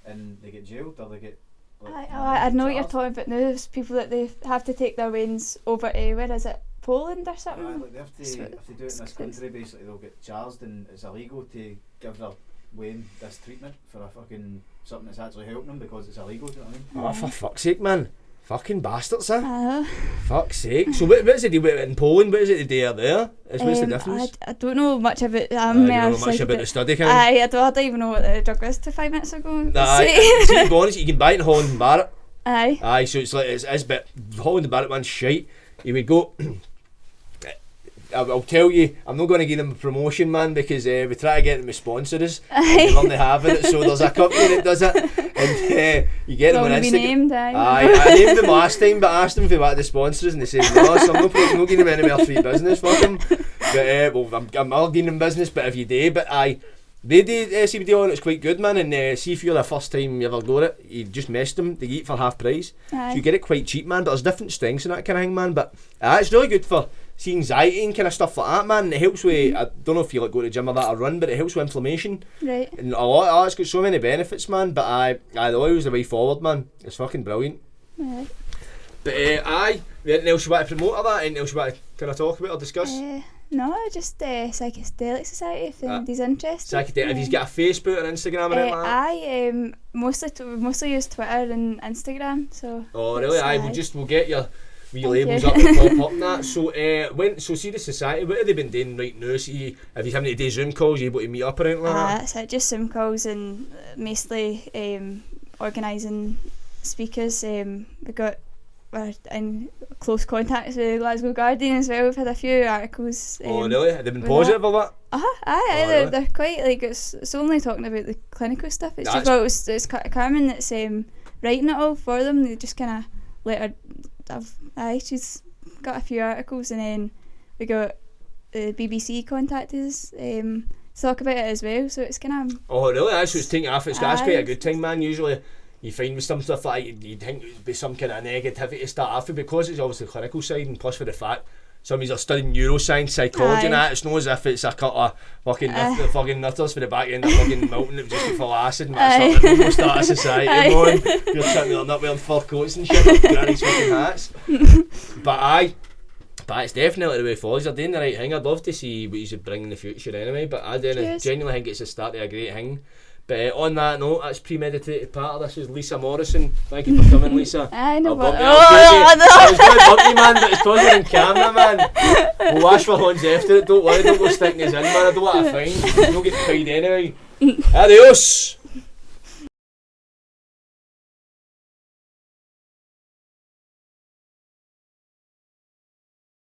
and they get jailed, or they get I know what you're talking about now. There's people that they have to take their wains over to, where is it, Poland or something? Like they have to, if they do it in this country, basically they'll get charged, and it's illegal to give their weighing this treatment for a fucking something that's actually helping them because it's illegal. Do you know what I mean? Oh, for fuck's sake, man. Fucking bastards, I Fuck's sake. So what's the deal with it in Poland? What is it they do there? What's the difference? I don't know much about you don't know much about the study, can you? I don't even know what the drug was to 5 minutes ago. See, to be honest, you can buy it in Holland and Barrett. Aye, So it's like, it's but Holland and Barrett, man's shite. You would go... I'll tell you, I'm not going to give them a promotion, man, because we try to get them to sponsor us. They only have it, so there's a company that does it, and you get them on Instagram. Named, I named them last time, but asked them if they wanted to sponsor us, and they said no, so I'm not giving them any more free business for them. But I'm all giving them business, but if you do, but they do CBD oil, and it's quite good, man. And see if you're the first time you ever got it, you just messed them, they eat for half price. So you get it quite cheap, man. But there's different strengths and that kind of thing, man. But it's really good for anxiety and kind of stuff like that, man. And it helps with, I don't know if you like go to the gym or that or run, but it helps with inflammation. Right. And a lot, it's got so many benefits, man. But the oil's the way forward, man. It's fucking brilliant. Right. But anything else you want to promote or that? Anything else you want to kind of talk about or discuss? No, just Psychedelic Society if anybody's interested. Psychedelic. Have you got a Facebook or Instagram or anything like that? Mostly use Twitter and Instagram. So. Oh really? We'll get your wee labels up and pop up and that. So see the society. What have they been doing right now? See, have you having to do Zoom calls? Are you able to meet up or anything like that? So just Zoom calls and mostly organising speakers. We're in close contact with the Glasgow Guardian as well. We've had a few articles. Oh really? Have they been positive or what? They're quite like it's only talking about the clinical stuff. It's just it's Carmen that's writing it all for them. They just kind of let her. She's got a few articles, and then we got the BBC contacted us to talk about it as well. So it's kind of. Oh really? That's what's taking off. That's quite a good thing, man. Usually. You find with some stuff like you think it would be some kind of negativity to start off with, because it's obviously the clinical side, and plus for the fact some of these are studying neuroscience, psychology and that, it's not as if it's a cut of fucking nutters for the back end of fucking Milton that was just full of acid and that's not the start of society, man. You're sitting there not wearing fur coats and shit with granny's fucking hats. But it's definitely the way forward. You're doing the right thing. I'd love to see what you should bring in the future anyway, but I genuinely think it's the start of a great thing. But on that note, that's premeditated part of this is Lisa Morrison. Thank you for coming, Lisa. I know, but I was going to bump you, man, but it's because we're in camera, man. We'll wash our hands after it, don't worry, don't go sticking us in, man. I don't want to fine. You don't get paid anyway. Adios.